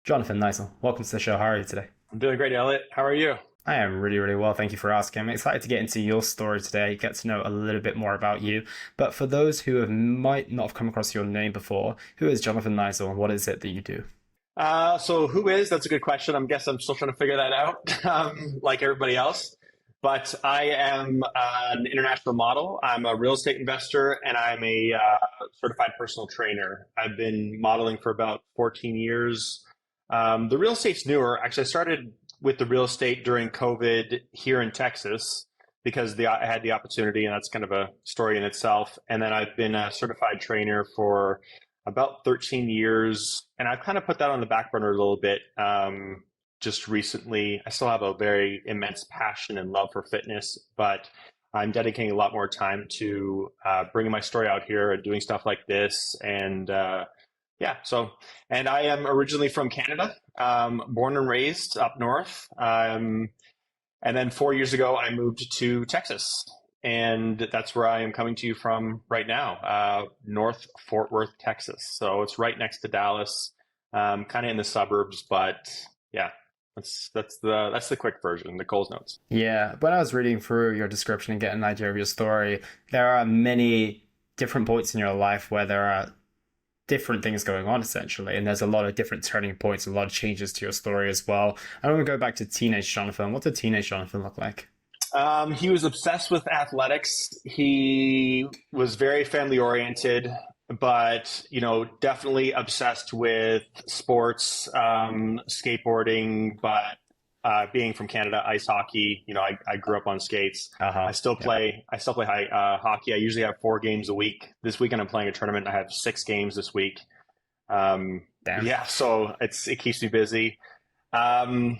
Jonathan Niziol, welcome to the show. How are you today? I'm doing great, Elliot. How are you? I am really, really well. Thank you for asking. I'm excited to get into your story today, get to know a little bit more about you. But for those who might not have come across your name before, who is Jonathan Niziol and what is it that you do? So who is? That's a good question. I'm still trying to figure that out, like everybody else. But I am an international model. I'm a real estate investor, and I'm a certified personal trainer. I've been modeling for about 14 years. The real estate's newer. Actually, I started with the real estate during COVID here in Texas because I had the opportunity, and that's kind of a story in itself. And then I've been a certified trainer for about 13 years, and I've kind of put that on the back burner a little bit. Just recently, I still have a very immense passion and love for fitness, but I'm dedicating a lot more time to bringing my story out here and doing stuff like this. And yeah, so, and I am originally from Canada, born and raised up north. And then 4 years ago, I moved to Texas. And that's where I am coming to you from right now, North Fort Worth, Texas. So it's right next to Dallas, kind of in the suburbs. But yeah, that's the quick version, the Coles notes. Yeah, when I was reading through your description and getting an idea of your story, there are many different points in your life where there are different things going on essentially, and there's a lot of different turning points, a lot of changes to your story as well. I want to go back to teenage Jonathan. What did teenage Jonathan look like? He was obsessed with athletics. He was very family oriented, but definitely obsessed with sports, skateboarding. But being from Canada, ice hockey. I grew up on skates. Uh-huh. I still Yeah. play. I still play hockey. I usually have 4 games a week. This weekend I'm playing a tournament. I have 6 games this week. Damn. Yeah, so it keeps me busy. Um,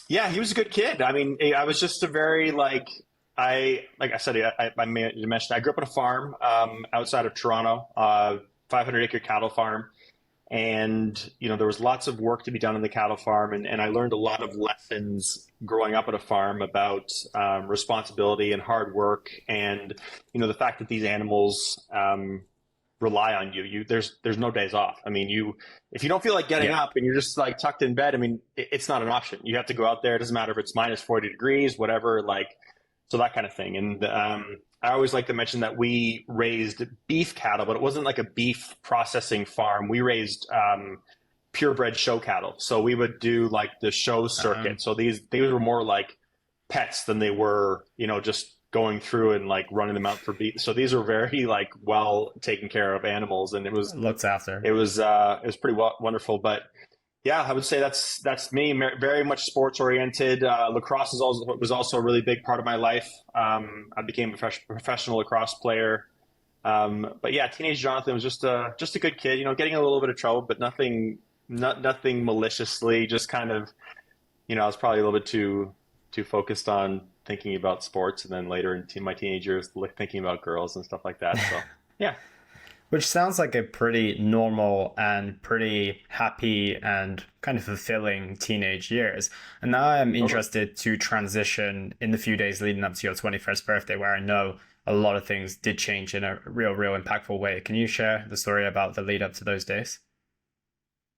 yeah, he was a good kid. I mean, I was just a very like I said, I mentioned I grew up on a farm outside of Toronto, 500-acre cattle farm, and there was lots of work to be done on the cattle farm, and I learned a lot of lessons growing up at a farm about responsibility and hard work, and the fact that these animals rely on you. There's no days off. I mean, if you don't feel like getting Yeah. up and you're just like tucked in bed, I mean, it's not an option. You have to go out there. It doesn't matter if it's minus 40 degrees, whatever, so that kind of thing. And I always like to mention that we raised beef cattle, but it wasn't like a beef processing farm. We raised purebred show cattle. So we would do like the show circuit. So these were more like pets than they were, just going through and like running them out for beef. So these are very like well taken care of animals, and it was Looked after. pretty wonderful. But yeah, I would say that's me. Very much sports oriented. Lacrosse was also a really big part of my life. I became a professional lacrosse player. But yeah, teenage Jonathan was just a good kid. Getting in a little bit of trouble, but nothing maliciously. Just kind of, I was probably a little bit too focused on thinking about sports, and then later in my teenage years, thinking about girls and stuff like that. So yeah. Which sounds like a pretty normal and pretty happy and kind of fulfilling teenage years. And now I'm Totally. interested to transition in the few days leading up to your 21st birthday, where I know a lot of things did change in a real, real impactful way. Can you share the story about the lead up to those days?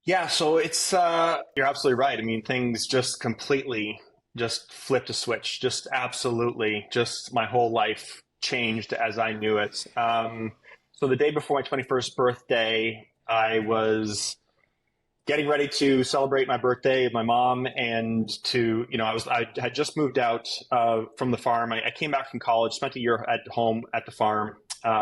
Yeah, so it's you're absolutely right. I mean, things just completely just flipped a switch. Just absolutely, just my whole life changed as I knew it. So the day before my 21st birthday, I was getting ready to celebrate my birthday with my mom, and I had just moved out from the farm. I came back from college, spent a year at home at the farm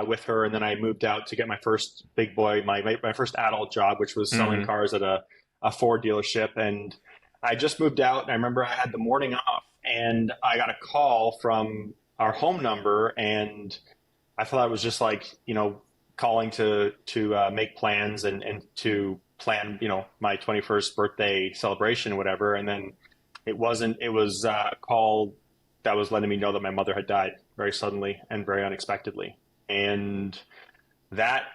with her, and then I moved out to get my first big boy, my first adult job, which was selling Mm-hmm. cars at a Ford dealership. And I just moved out, and I remember I had the morning off, and I got a call from our home number, and I thought I was just like, calling to make plans and to plan, my 21st birthday celebration, or whatever. And then it wasn't. It was a call that was letting me know that my mother had died very suddenly and very unexpectedly, and that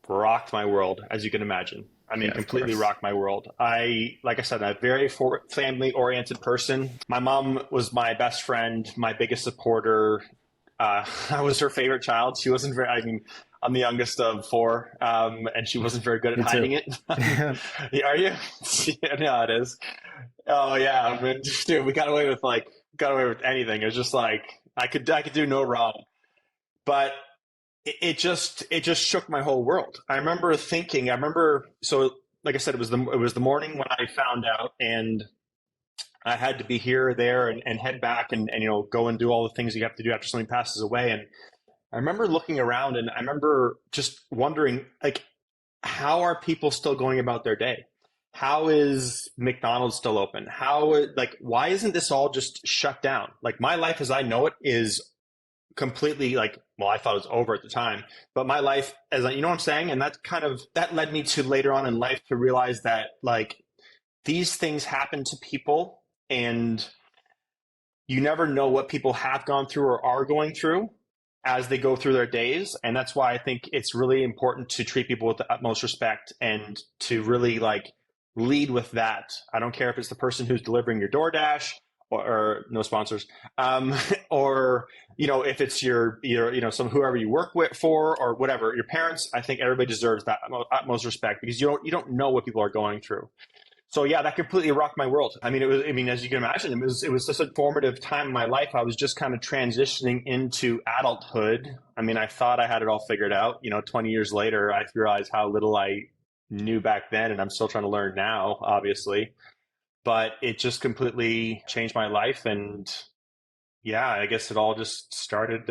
rocked my world, as you can imagine. I mean, Yeah, of completely course. rocked my world. Like I said, I'm a very family oriented person. My mom was my best friend, my biggest supporter. I was her favorite child. She wasn't very, I mean, I'm the youngest of four, and she wasn't very good at Me too. hiding it. Yeah, are you? Yeah, no, it is. Oh yeah, I mean, dude, we got away with anything. It was just like I could do no wrong. But it just shook my whole world. I remember thinking. I remember so like I said, it was the morning when I found out, and I had to be here or there and head back and go and do all the things you have to do after somebody passes away. And I remember looking around and I remember just wondering, like, how are people still going about their day? How is McDonald's still open? Like, why isn't this all just shut down? Like, my life as I know it is completely like, well, I thought it was over at the time, but my life you know what I'm saying? And that led me to later on in life to realize that like these things happen to people and you never know what people have gone through or are going through as they go through their days. And that's why I think it's really important to treat people with the utmost respect and to really like lead with that. I don't care if it's the person who's delivering your DoorDash or no sponsors, or if it's your whoever you work with or whatever, your parents. I think everybody deserves that utmost respect because you don't know what people are going through. So yeah, that completely rocked my world. I mean, as you can imagine, it was such a formative time in my life. I was just kind of transitioning into adulthood. I mean, I thought I had it all figured out. 20 years later, I realized how little I knew back then, and I'm still trying to learn now, obviously. But it just completely changed my life, and yeah, I guess it all just started.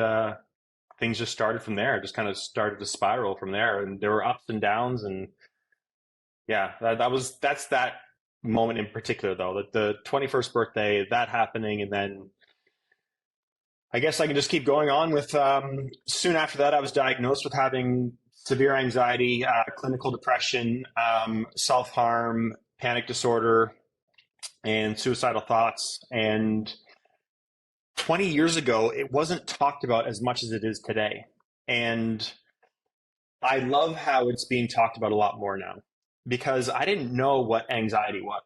Things just started from there. It just kind of started to spiral from there, and there were ups and downs, and yeah, that's that moment in particular though, that the 21st birthday, that happening, and then I guess I can just keep going on with soon after that I was diagnosed with having severe anxiety, clinical depression, self-harm, panic disorder, and suicidal thoughts. And 20 years ago it wasn't talked about as much as it is today, and I love how it's being talked about a lot more now because I didn't know what anxiety was.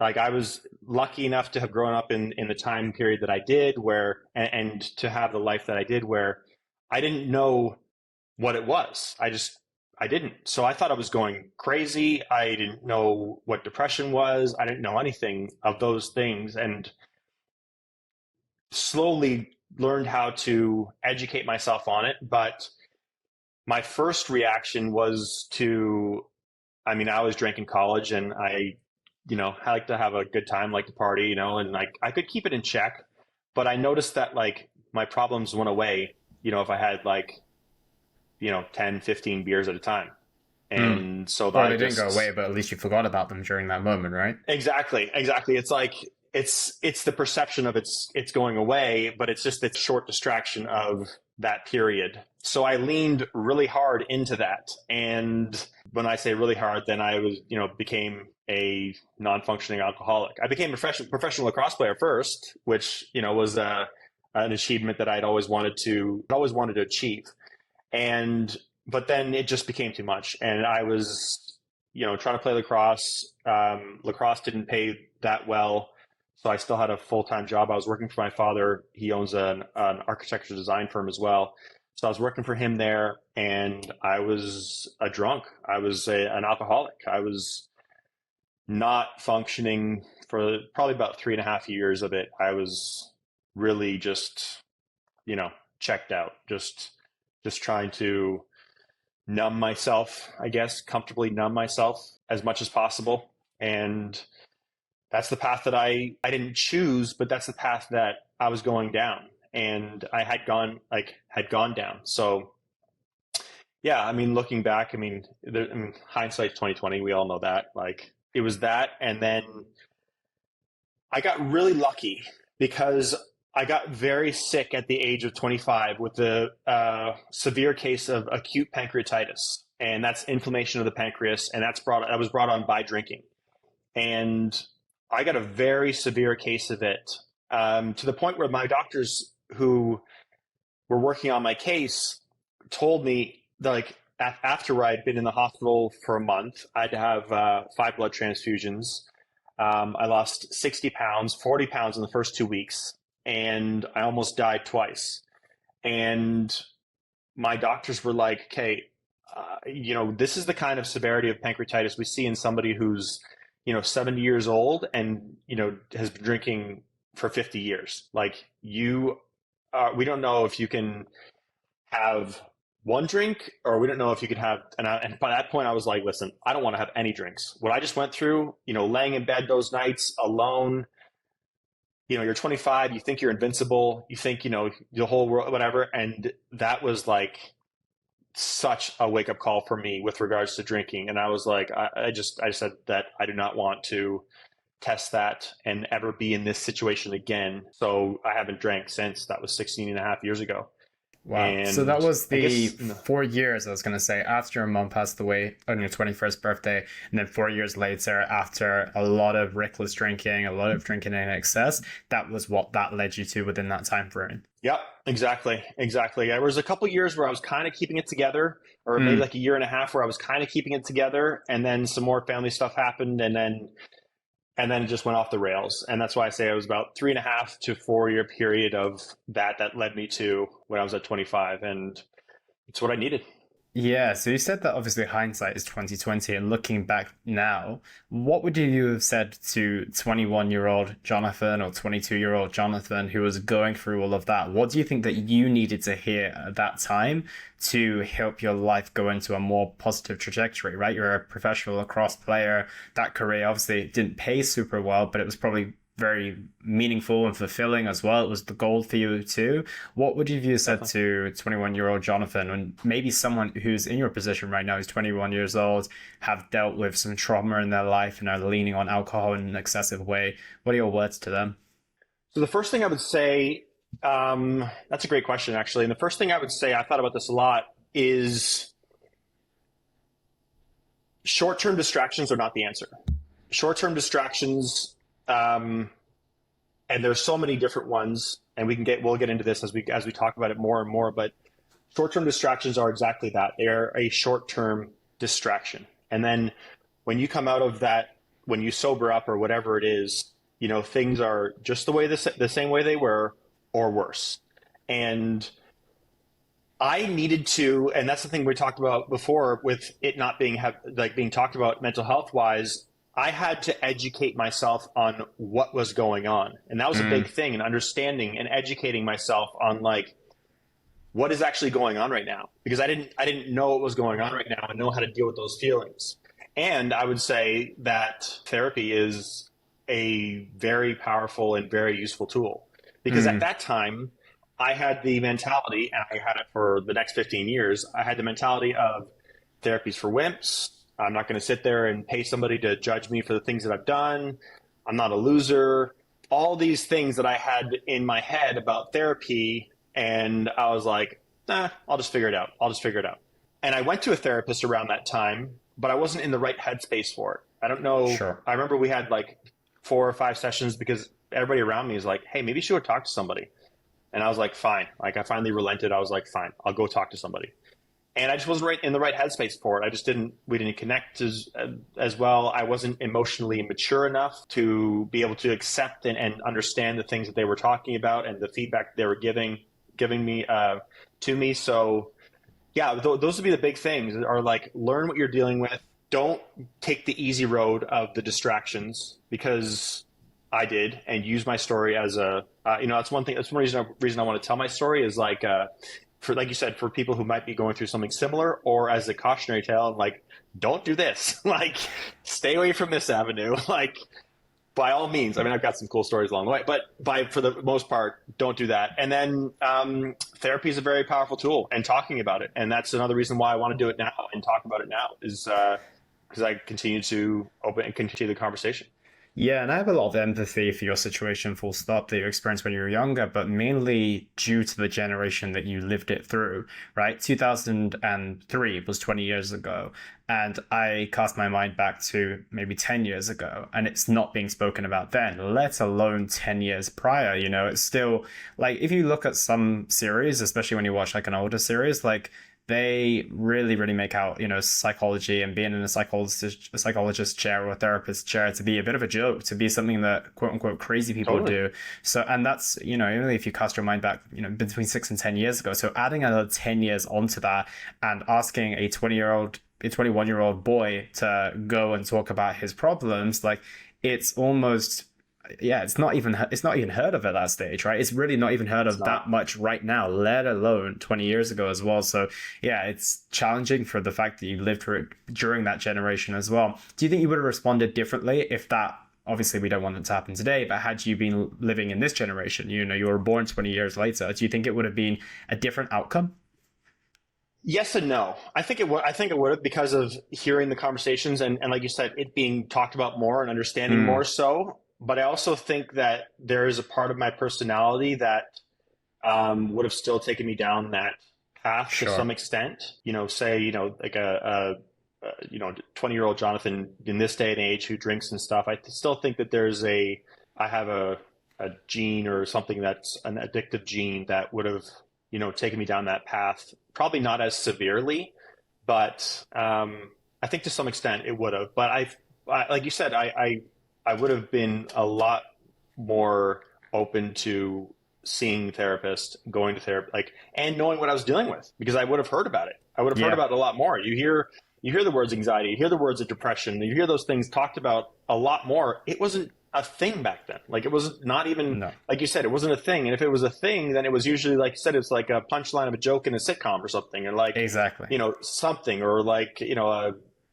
Like I was lucky enough to have grown up in the time period that I did and to have the life that I did where I didn't know what it was. I didn't. So I thought I was going crazy. I didn't know what depression was. I didn't know anything of those things and slowly learned how to educate myself on it. But my first reaction was I was drinking college and I like to have a good time, like to party, and like I could keep it in check, but I noticed that like my problems went away, if I had like, 10, 15 beers at a time. Mm. And so Well, I they didn't go just, away, but at least you forgot about them during that moment, right? exactly, exactly. It's like, it's the perception of it's going away, but it's just this short distraction of that period. So I leaned really hard into that. And when I say really hard, then I became a non-functioning alcoholic. I became a professional lacrosse player first, which, was an achievement that always wanted to achieve. But then it just became too much. And I was, trying to play lacrosse. Lacrosse didn't pay that well. So I still had a full-time job. I was working for my father. He owns an architecture design firm as well. So I was working for him there, and I was a drunk. I was an alcoholic. I was not functioning for probably about 3.5 years of it. I was really just, checked out, just trying to numb myself, I guess, comfortably numb myself as much as possible. And that's the path that I didn't choose, but that's the path that I was going down, and I had gone down. So yeah, I mean, looking back, hindsight's 2020. We all know that. Like it was that, and then I got really lucky because I got very sick at the age of 25 with a severe case of acute pancreatitis, and that's inflammation of the pancreas, and that was brought on by drinking. And I got a very severe case of it, to the point where my doctors who were working on my case told me that, like, after I'd been in the hospital for a month, I had to have 5 blood transfusions. I lost 60 pounds, 40 pounds in the first 2 weeks, and I almost died twice. And my doctors were like, okay, this is the kind of severity of pancreatitis we see in somebody who's, 70 years old and, has been drinking for 50 years. Like we don't know if you can have one drink or we don't know if you can have, and by that point I was like, listen, I don't want to have any drinks. What I just went through, laying in bed those nights alone, you're 25, you think you're invincible, you think, the whole world, whatever. And that was like such a wake up call for me with regards to drinking. And I was like, I said that I do not want to test that and ever be in this situation again. So I haven't drank since. That was 16 and a half years ago. Wow. So that And was I the guess, 4 years, I was going to say, after your mom passed away on your 21st birthday. And then 4 years later, after a lot of reckless drinking, a lot of drinking in excess, that was what that led you to within that time frame. yep, exactly. Exactly. There was a couple years where I was kind of keeping it together, or maybe Mm. like a year and a half where I was kind of keeping it together. And then some more family stuff happened. And then it just went off the rails. And that's why I say it was about 3.5 to 4 year period of that led me to when I was at 25. And it's what I needed. Yeah, so you said that obviously hindsight is 2020, and looking back now, what would you have said to 21-year-old Jonathan or 22-year-old Jonathan who was going through all of that? What do you think that you needed to hear at that time to help your life go into a more positive trajectory, right? You're a professional lacrosse player. That career obviously didn't pay super well, but it was probably very meaningful and fulfilling as well. It was the goal for you too. What would you have said Definitely. to 21-year-old Jonathan, and maybe someone who's in your position right now, who's 21 years old, have dealt with some trauma in their life and are leaning on alcohol in an excessive way? What are your words to them? So the first thing I would say, that's a great question, actually. And the first thing I would say, I thought about this a lot, is short-term distractions are not the answer. Short-term distractions, and there's so many different ones, and we'll get into this as we talk about it more and more. But short-term distractions are exactly that. They are a short-term distraction, and then when you come out of that, when you sober up or whatever it is, things are just the same way they were, or worse. And I needed to, and that's the thing we talked about before with it not being being talked about mental health wise. I had to educate myself on what was going on, and that was a big Mm. thing. And understanding and educating myself on like what is actually going on right now, because I didn't know what was going on right now and know how to deal with those feelings. And I would say that therapy is a very powerful and very useful tool, because at Mm. that time I had the mentality, and I had it for the next 15 years. I had the mentality of therapies for wimps. I'm not going to sit there and pay somebody to judge me for the things that I've done. I'm not a loser. All these things that I had in my head about therapy. And I was like, I'll just figure it out. I'll just figure it out. And I went to a therapist around that time, but I wasn't in the right headspace for it. I don't know. Sure. I remember we had like 4 or 5 sessions because everybody around me is like, hey, maybe you should go talk to somebody. And I was like, fine. Like I finally relented. I was like, fine, I'll go talk to somebody. And I just wasn't right in the right headspace for it. We didn't connect as well. I wasn't emotionally mature enough to be able to accept and understand the things that they were talking about and the feedback they were giving me to me. So yeah, those would be the big things, are like, learn what you're dealing with. Don't take the easy road of the distractions, because I did, and use my story as that's one thing. That's one reason I want to tell my story, is like, for, like you said, for people who might be going through something similar, or as a cautionary tale, like, don't do this. Like, stay away from this avenue. Like, by all means. I mean, I've got some cool stories along the way, but for the most part, don't do that. And then therapy is a very powerful tool, and talking about it. And that's another reason why I want to do it now and talk about it now, is because I continue to open and continue the conversation. Yeah, and I have a lot of empathy for your situation, full stop, that you experienced when you were younger, but mainly due to the generation that you lived it through, right? 2003 was 20 years ago. And I cast my mind back to maybe 10 years ago, and it's not being spoken about then, let alone 10 years prior. It's still like, if you look at some series, especially when you watch like an older series, like they really, really make out, psychology and being in a psychologist chair or a therapist chair to be a bit of a joke, to be something that quote unquote crazy people Totally. do. So, and that's, only if you cast your mind back, between 6 and 10 years ago. So adding another 10 years onto that and asking a 21-year-old boy to go and talk about his problems, like it's almost, yeah, it's not even heard of at that stage, right? It's really not even heard It's of that not. much right now, let alone 20 years ago as well. So yeah, it's challenging for the fact that you lived through it during that generation as well. Do you think you would have responded differently if that, obviously we don't want it to happen today, but had you been living in this generation, you were born 20 years later, do you think it would have been a different outcome? Yes and no. I think it would. I think it would have because of hearing the conversations and like you said, it being talked about more and understanding Mm, more so. But I also think that there is a part of my personality that would have still taken me down that path to some sure. extent. Say like a 20-year-old Jonathan in this day and age who drinks and stuff. I still think that I have a gene or something that's an addictive gene that would have taken me down that path. Probably not as severely, but I think to some extent it would have. But like you said, I would have been a lot more open to seeing therapists, going to therapy, like, and knowing what I was dealing with because I would have heard about it. I would have heard Yeah. about it a lot more. You hear the words anxiety, you hear the words of depression, you hear those things talked about a lot more. It wasn't a thing back then. Like it was not even No. like you said, it wasn't a thing. And if it was a thing, then it was usually like you said, it's like a punchline of a joke in a sitcom or something, or like Exactly. something, or like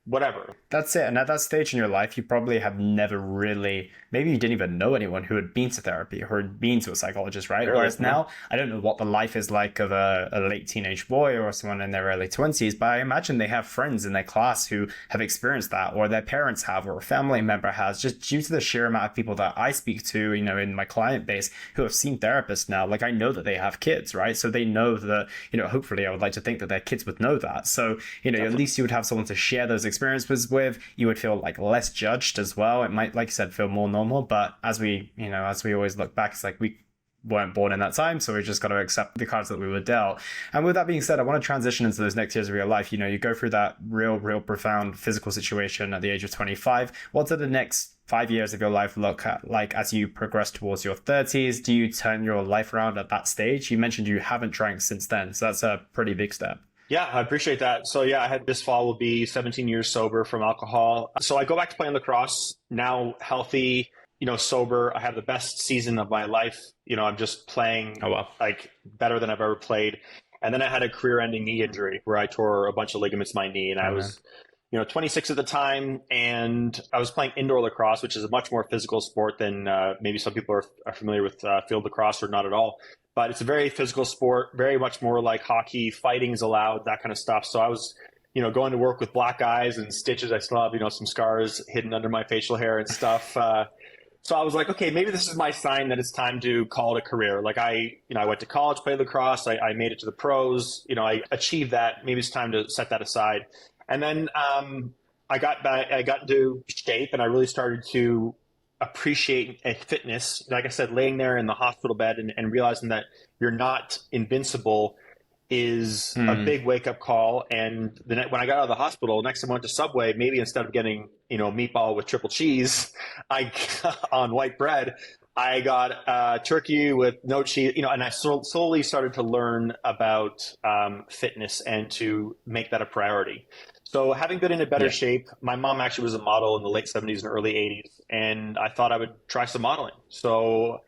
whatever. That's it. And at that stage in your life, you probably have never really, maybe you didn't even know anyone who had been to therapy or had been to a psychologist, right? Barely, Whereas no. now, I don't know what the life is like of a late teenage boy or someone in their early 20s, but I imagine they have friends in their class who have experienced that, or their parents have, or a family member has, just due to the sheer amount of people that I speak to, in my client base who have seen therapists now. Like I know that they have kids, right? So they know that, hopefully I would like to think that their kids would know that. So, at Definitely. least you would have someone to share those experiences with. You would feel like less judged as well. It might, like you said, feel more normal. But as we always look back, it's like we weren't born in that time, so we just got to accept the cards that we were dealt. And with that being said, I want to transition into those next years of your life. You go through that real profound physical situation at the age of 25. What do the next 5 years of your life look at like as you progress towards your 30s? Do you turn your life around at that stage? You mentioned you haven't drank since then, so that's a pretty big step. Yeah, I appreciate that. So yeah, I had this fall will be 17 years sober from alcohol. So I go back to playing lacrosse now, healthy, sober. I have the best season of my life. I'm just playing Oh well. like better than I've ever played. And then I had a career-ending knee injury where I tore a bunch of ligaments in my knee, and I Oh man. was 26 at the time, and I was playing indoor lacrosse, which is a much more physical sport than maybe some people are familiar with field lacrosse or not at all. But it's a very physical sport, very much more like hockey. Fighting is allowed, that kind of stuff. So I was, going to work with black eyes and stitches. I still have, some scars hidden under my facial hair and stuff. So I was like, okay, maybe this is my sign that it's time to call it a career. Like I went to college, played lacrosse. I made it to the pros. I achieved that. Maybe it's time to set that aside. And then I got back, I got into shape, and I really started to appreciate fitness. Like I said, laying there in the hospital bed and realizing that you're not invincible is a Hmm. big wake up call. And when I got out of the hospital, next time I went to Subway, maybe instead of getting meatball with triple cheese, I on white bread, I got turkey with no cheese. And I slowly started to learn about fitness and to make that a priority. So having been in a better Yeah. shape, my mom actually was a model in the late 70s and early 80s, and I thought I would try some modeling. So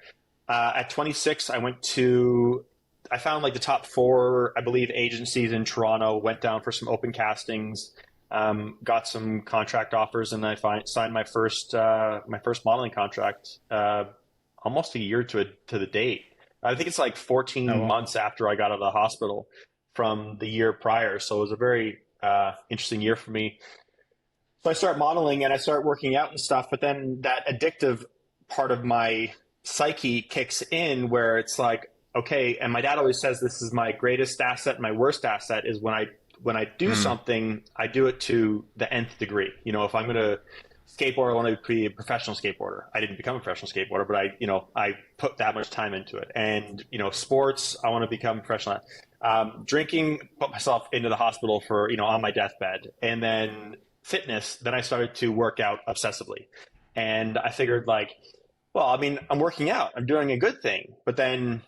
at 26, I found like the top four, I believe, agencies in Toronto, went down for some open castings, got some contract offers, and signed my first modeling contract almost a year to the date. I think it's like Oh 14 well. months after I got out of the hospital from the year prior. So it was a very interesting year for me. So I start modeling and I start working out and stuff, but then that addictive part of my psyche kicks in where it's like, okay, and my dad always says this is my greatest asset, and my worst asset is when I do Hmm. something, I do it to the nth degree. If I'm gonna skateboard, I want to be a professional skateboarder. I didn't become a professional skateboarder, but I put that much time into it. And sports, I want to become a professional. Drinking put myself into the hospital for, on my deathbed. And then fitness, then I started to work out obsessively. And I figured like, well, I mean, I'm working out, I'm doing a good thing. But then,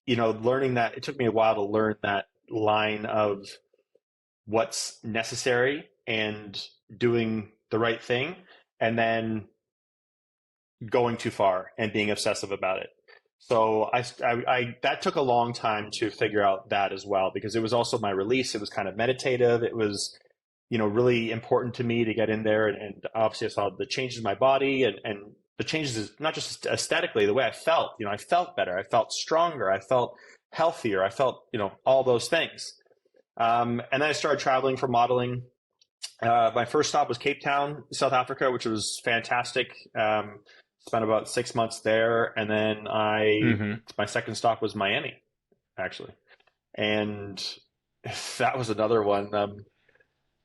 learning that, it took me a while to learn that line of what's necessary and doing the right thing, and then going too far and being obsessive about it. So that took a long time to figure out that as well, because it was also my release. It was kind of meditative. It was, really important to me to get in there. And obviously I saw the changes in my body, and the changes is not just aesthetically, the way I felt, I felt better. I felt stronger. I felt healthier. I felt, all those things. And then I started traveling for modeling. My first stop was Cape Town, South Africa, which was fantastic. Spent about 6 months there, and then my second stop was Miami, actually, and that was another one.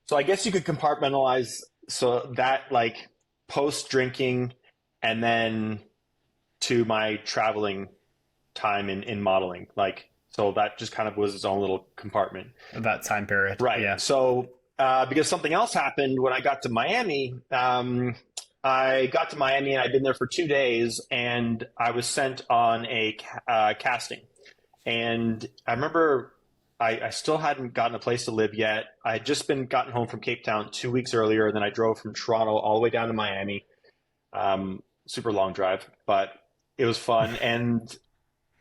So I guess you could compartmentalize so that like post drinking, and then to my traveling time in modeling, like so that just kind of was its own little compartment. That time period, Right. Yeah. So because something else happened when I got to Miami. I got to Miami and I'd been there for 2 days, and I was sent on a casting. And I remember I still hadn't gotten a place to live yet. I had just gotten home from Cape Town 2 weeks earlier, and then I drove from Toronto all the way down to Miami. Super long drive, but it was fun. And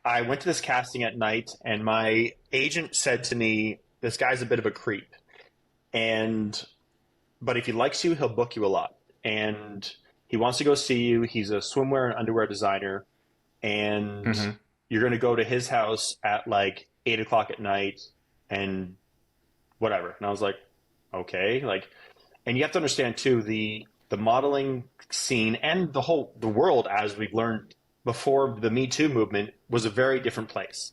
I went to this casting at night, and my agent said to me, "This guy's a bit of a creep, but if he likes you, he'll book you a lot. And he wants to go see you. He's a swimwear and underwear designer, and you're going to go to his house at like 8 o'clock at night and whatever." And I was like, okay, and you have to understand too, the modeling scene and the world, as we've learned before the Me Too movement, was a very different place.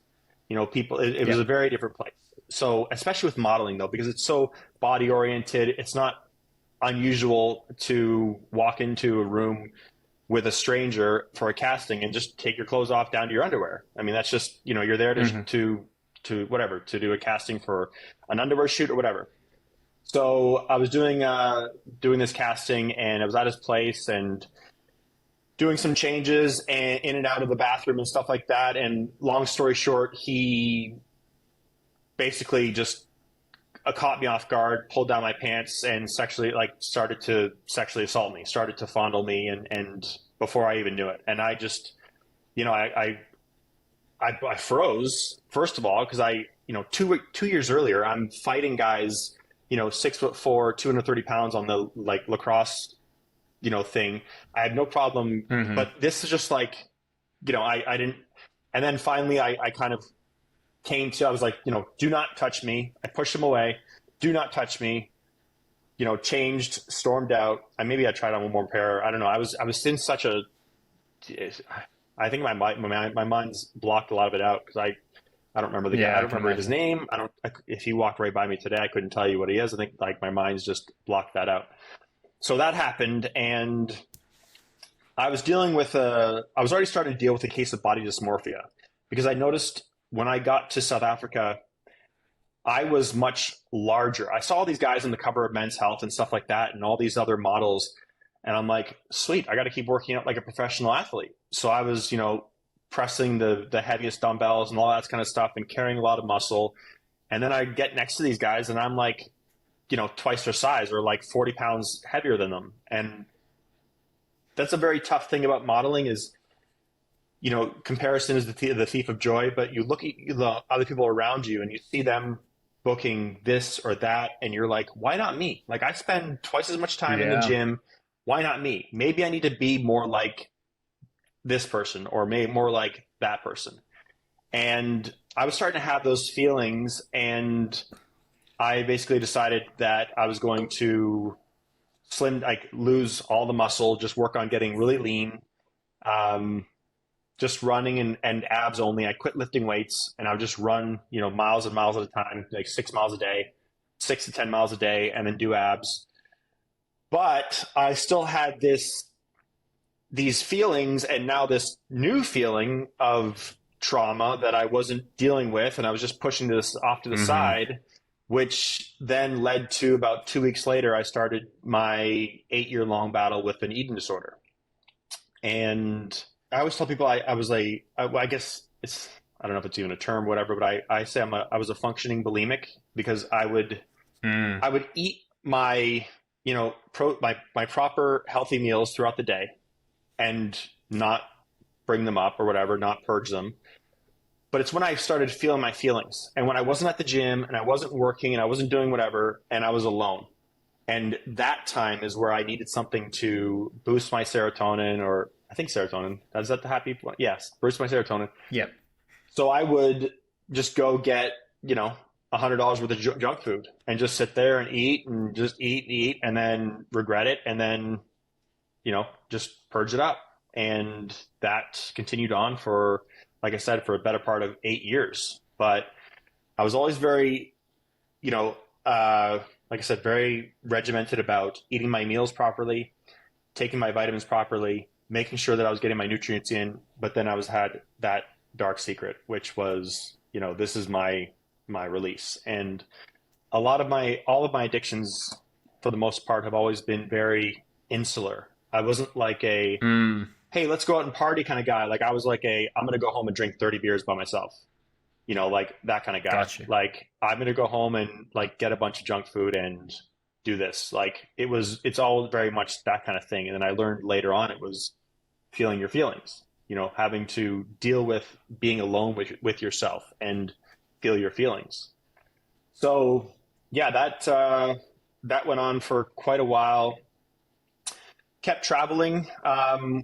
It was a very different place. So especially with modeling though, because it's so body oriented, it's not unusual to walk into a room with a stranger for a casting and just take your clothes off down to your underwear. I mean, that's just, you're there to whatever, to do a casting for an underwear shoot or whatever. So I was doing this casting, and I was at his place and doing some changes and in and out of the bathroom and stuff like that. And long story short, he basically just caught me off guard, pulled down my pants, and started to sexually assault me, started to fondle me, and before I even knew it. And I just, I froze, first of all, because 2 years earlier, I'm fighting guys, 6'4", 230 pounds on the lacrosse, thing. I had no problem, but this is just I didn't. And then finally I kind of I was like, do not touch me. I pushed him away. Do not touch me. Changed, stormed out. Maybe I tried on one more pair. I don't know. I was in such a. I think my mind's blocked a lot of it out, because I don't remember the guy. I don't remember his name. If he walked right by me today, I couldn't tell you what he is. I think my mind's just blocked that out. So that happened, and I was already starting to deal with a case of body dysmorphia, because I noticed when I got to South Africa, I was much larger. I saw all these guys on the cover of Men's Health and stuff like that, and all these other models. And I'm like, sweet, I got to keep working out like a professional athlete. So I was, pressing the heaviest dumbbells and all that kind of stuff, and carrying a lot of muscle. And then I get next to these guys, and I'm like, twice their size, or like 40 pounds heavier than them. And that's a very tough thing about modeling is, comparison is the thief of joy, but you look at the other people around you and you see them booking this or that, and you're like, why not me? Like, I spend twice as much time in the gym. Why not me? Maybe I need to be more like this person, or maybe more like that person. And I was starting to have those feelings, and I basically decided that I was going to lose all the muscle, just work on getting really lean, just running and abs only. I quit lifting weights, and I would just run, miles and miles at a time, like 6 miles a day, 6 to 10 miles a day, and then do abs. But I still had these feelings, and now this new feeling of trauma that I wasn't dealing with, and I was just pushing this off to the Mm-hmm. side, which then led to about 2 weeks later, I started my 8 year long battle with an eating disorder. And I always tell people I was I guess it's, I don't know if it's even a term or whatever, but I say I was a functioning bulimic because Mm. I would eat my, my proper healthy meals throughout the day and not bring them up or whatever, not purge them. But it's when I started feeling my feelings and when I wasn't at the gym and I wasn't working and I wasn't doing whatever and I was alone. And that time is where I needed something to boost my serotonin, or I think serotonin. Is that the happy one? Yes, boost my serotonin. Yep. So I would just go get, $100 worth of junk food and just sit there and eat and just eat and eat and then regret it and then, just purge it up. And that continued on for, like I said, for a better part of 8 years. But I was always very, you know, uh, like I said, very regimented about eating my meals properly, taking my vitamins properly, making sure that I was getting my nutrients in. But then I was had that dark secret, which was, this is my release. And all of my addictions, for the most part, have always been very insular. I wasn't like a Mm. hey, let's go out and party kind of guy. Like I was like I'm gonna go home and drink 30 beers by myself. Like that kind of guy. Gotcha. Like I'm gonna go home and like get a bunch of junk food and do this. Like it's all very much that kind of thing. And then I learned later on it was feeling your feelings, having to deal with being alone with yourself and feel your feelings. So yeah, that went on for quite a while. Kept traveling.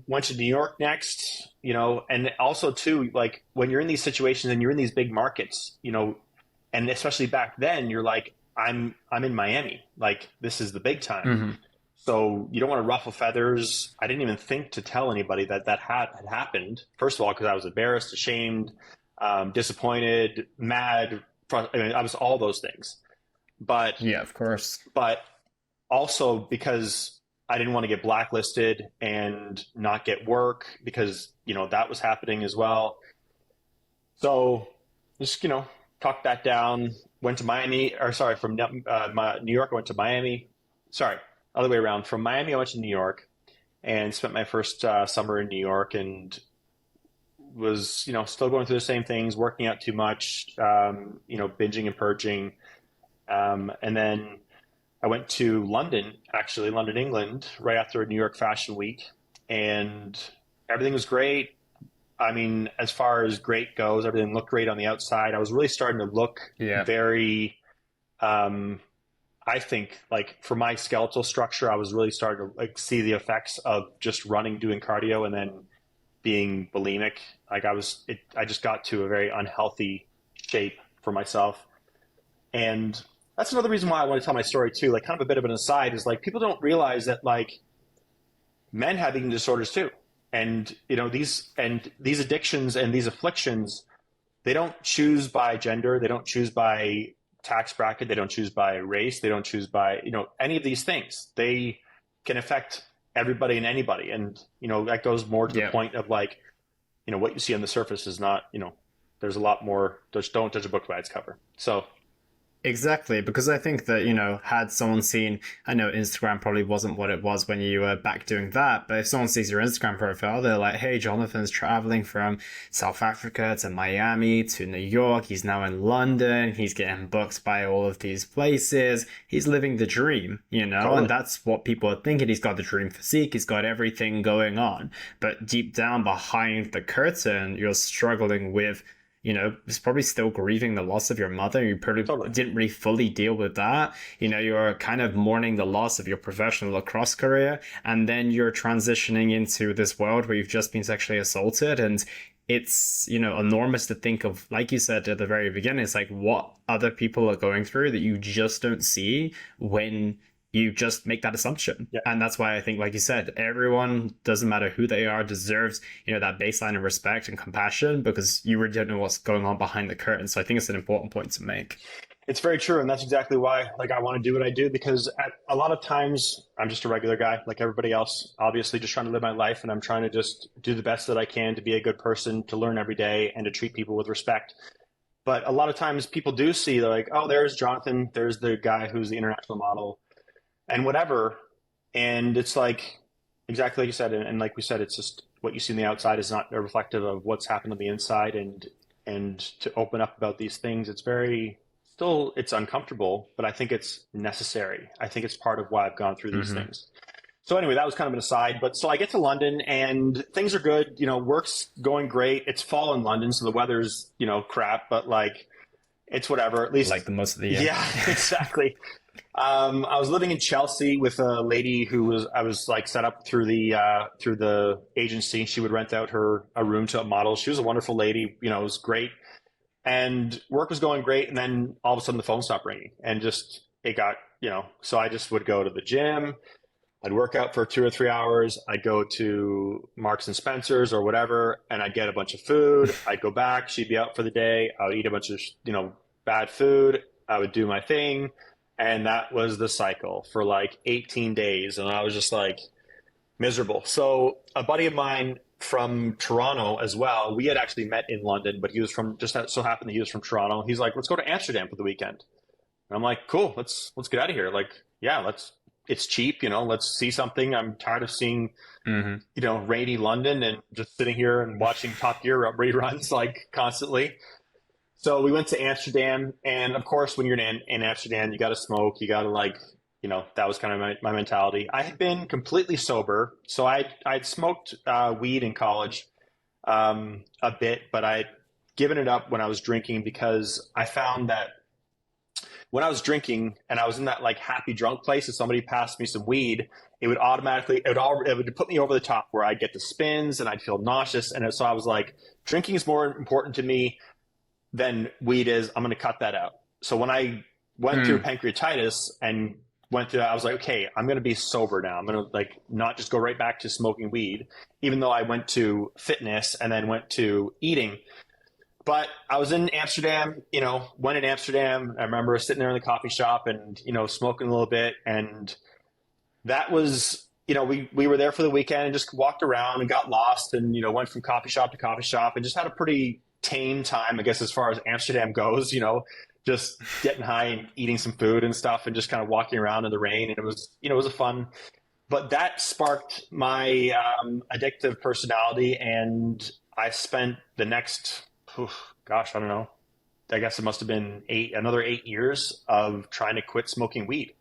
Went to New York next. And also too, like when you're in these situations and you're in these big markets, and especially back then, you're like, I'm in Miami. Like this is the big time. Mm-hmm. So you don't want to ruffle feathers. I didn't even think to tell anybody that had happened. First of all, because I was embarrassed, ashamed, disappointed, mad. I mean, I was all those things. But Yeah, of course. but also because I didn't want to get blacklisted and not get work because that was happening as well. So just talked that down. Went to Miami, or sorry, from New York, I went to Miami. Sorry, other way around. From Miami, I went to New York and spent my first summer in New York and was still going through the same things, working out too much, binging and purging, and then I went to London, actually, London, England, right after New York Fashion Week, and everything was great. I mean, as far as great goes, everything looked great on the outside. I was really starting to look Yeah. very, I think, like for my skeletal structure, I was really starting to like see the effects of just running, doing cardio, and then being bulimic. Like I just got to a very unhealthy shape for myself, and that's another reason why I want to tell my story too. Like kind of a bit of an aside is like people don't realize that like men have eating disorders too. And these addictions and these afflictions, they don't choose by gender, they don't choose by tax bracket, they don't choose by race, they don't choose by, any of these things. They can affect everybody and anybody. And, that goes more to the Yeah. point of like, what you see on the surface is not, there's a lot more. Just don't judge a book by its cover. So Exactly, because I think that, had someone seen, I know Instagram probably wasn't what it was when you were back doing that, but if someone sees your Instagram profile, they're like, hey, Jonathan's traveling from South Africa to Miami to New York. He's now in London. He's getting booked by all of these places. He's living the dream, and totally. that's what people are thinking. He's got the dream physique. He's got everything going on. But deep down behind the curtain, you're struggling with it's probably still grieving the loss of your mother. You probably Totally. didn't really fully deal with that. You're kind of mourning the loss of your professional lacrosse career, and then you're transitioning into this world where you've just been sexually assaulted. And it's, enormous to think of, like you said at the very beginning, it's like what other people are going through that you just don't see when you just make that assumption. Yeah. And that's why I think, like you said, everyone, doesn't matter who they are, deserves, that baseline of respect and compassion because you really don't know what's going on behind the curtain. So I think it's an important point to make. It's very true, and that's exactly why like I want to do what I do because at a lot of times I'm just a regular guy like everybody else, obviously just trying to live my life and I'm trying to just do the best that I can to be a good person, to learn every day and to treat people with respect. But a lot of times people do see like, oh, there's Jonathan, there's the guy who's the international model and whatever. And it's like exactly like you said, and like we said, it's just what you see on the outside is not reflective of what's happened on the inside. And to open up about these things, it's very still it's uncomfortable, but I think it's necessary. I think it's part of why I've gone through these Hmm. things. So anyway, that was kind of an aside. But so I get to London and things are good. You know, work's going great. It's fall in London, so the weather's crap, but like it's whatever. At Like least, the most of the year. yeah, exactly. I was living in Chelsea with a lady who was I was like set up through the agency. She would rent out her a room to a model. She was a wonderful lady. You know, it was great, and work was going great. And then all of a sudden, the phone stopped ringing, and just it got So I just would go to the gym. I'd work out for 2 or 3 hours. I'd go to Marks and Spencer's or whatever, and I'd get a bunch of food. I'd go back. She'd be out for the day. I would eat a bunch of bad food. I would do my thing, and that was the cycle for like 18 days, and I was just like miserable. So a buddy of mine from Toronto as well. We had actually met in London, but he was from just so happened that he was from Toronto. He's like, let's go to Amsterdam for the weekend. And I'm like, cool, let's get out of here. Like, yeah, let's. It's cheap, let's see something. I'm tired of seeing, Hmm. rainy London and just sitting here and watching Top Gear reruns like constantly. So we went to Amsterdam, and of course, when you're in Amsterdam, you got to smoke. You got to that was kind of my mentality. I had been completely sober, so I'd smoked weed in college a bit, but I'd given it up when I was drinking because I found that when I was drinking and I was in that like happy drunk place, if somebody passed me some weed, it would automatically it would put me over the top where I'd get the spins and I'd feel nauseous, and so I was like, drinking is more important to me than weed is. I'm going to cut that out. So when I went through Mm. pancreatitis and went through that, I was like, okay, I'm going to be sober now. I'm going to like not just go right back to smoking weed, even though I went to fitness and then went to eating. But I was in Amsterdam, when in Amsterdam, I remember sitting there in the coffee shop and, smoking a little bit. And that was, we were there for the weekend and just walked around and got lost and, went from coffee shop to coffee shop and just had a pretty tame time, I guess, as far as Amsterdam goes, just getting high and eating some food and stuff and just kind of walking around in the rain. And it was a fun, but that sparked my addictive personality. And I spent the next, gosh, I don't know. I guess it must have been another 8 years of trying to quit smoking weed.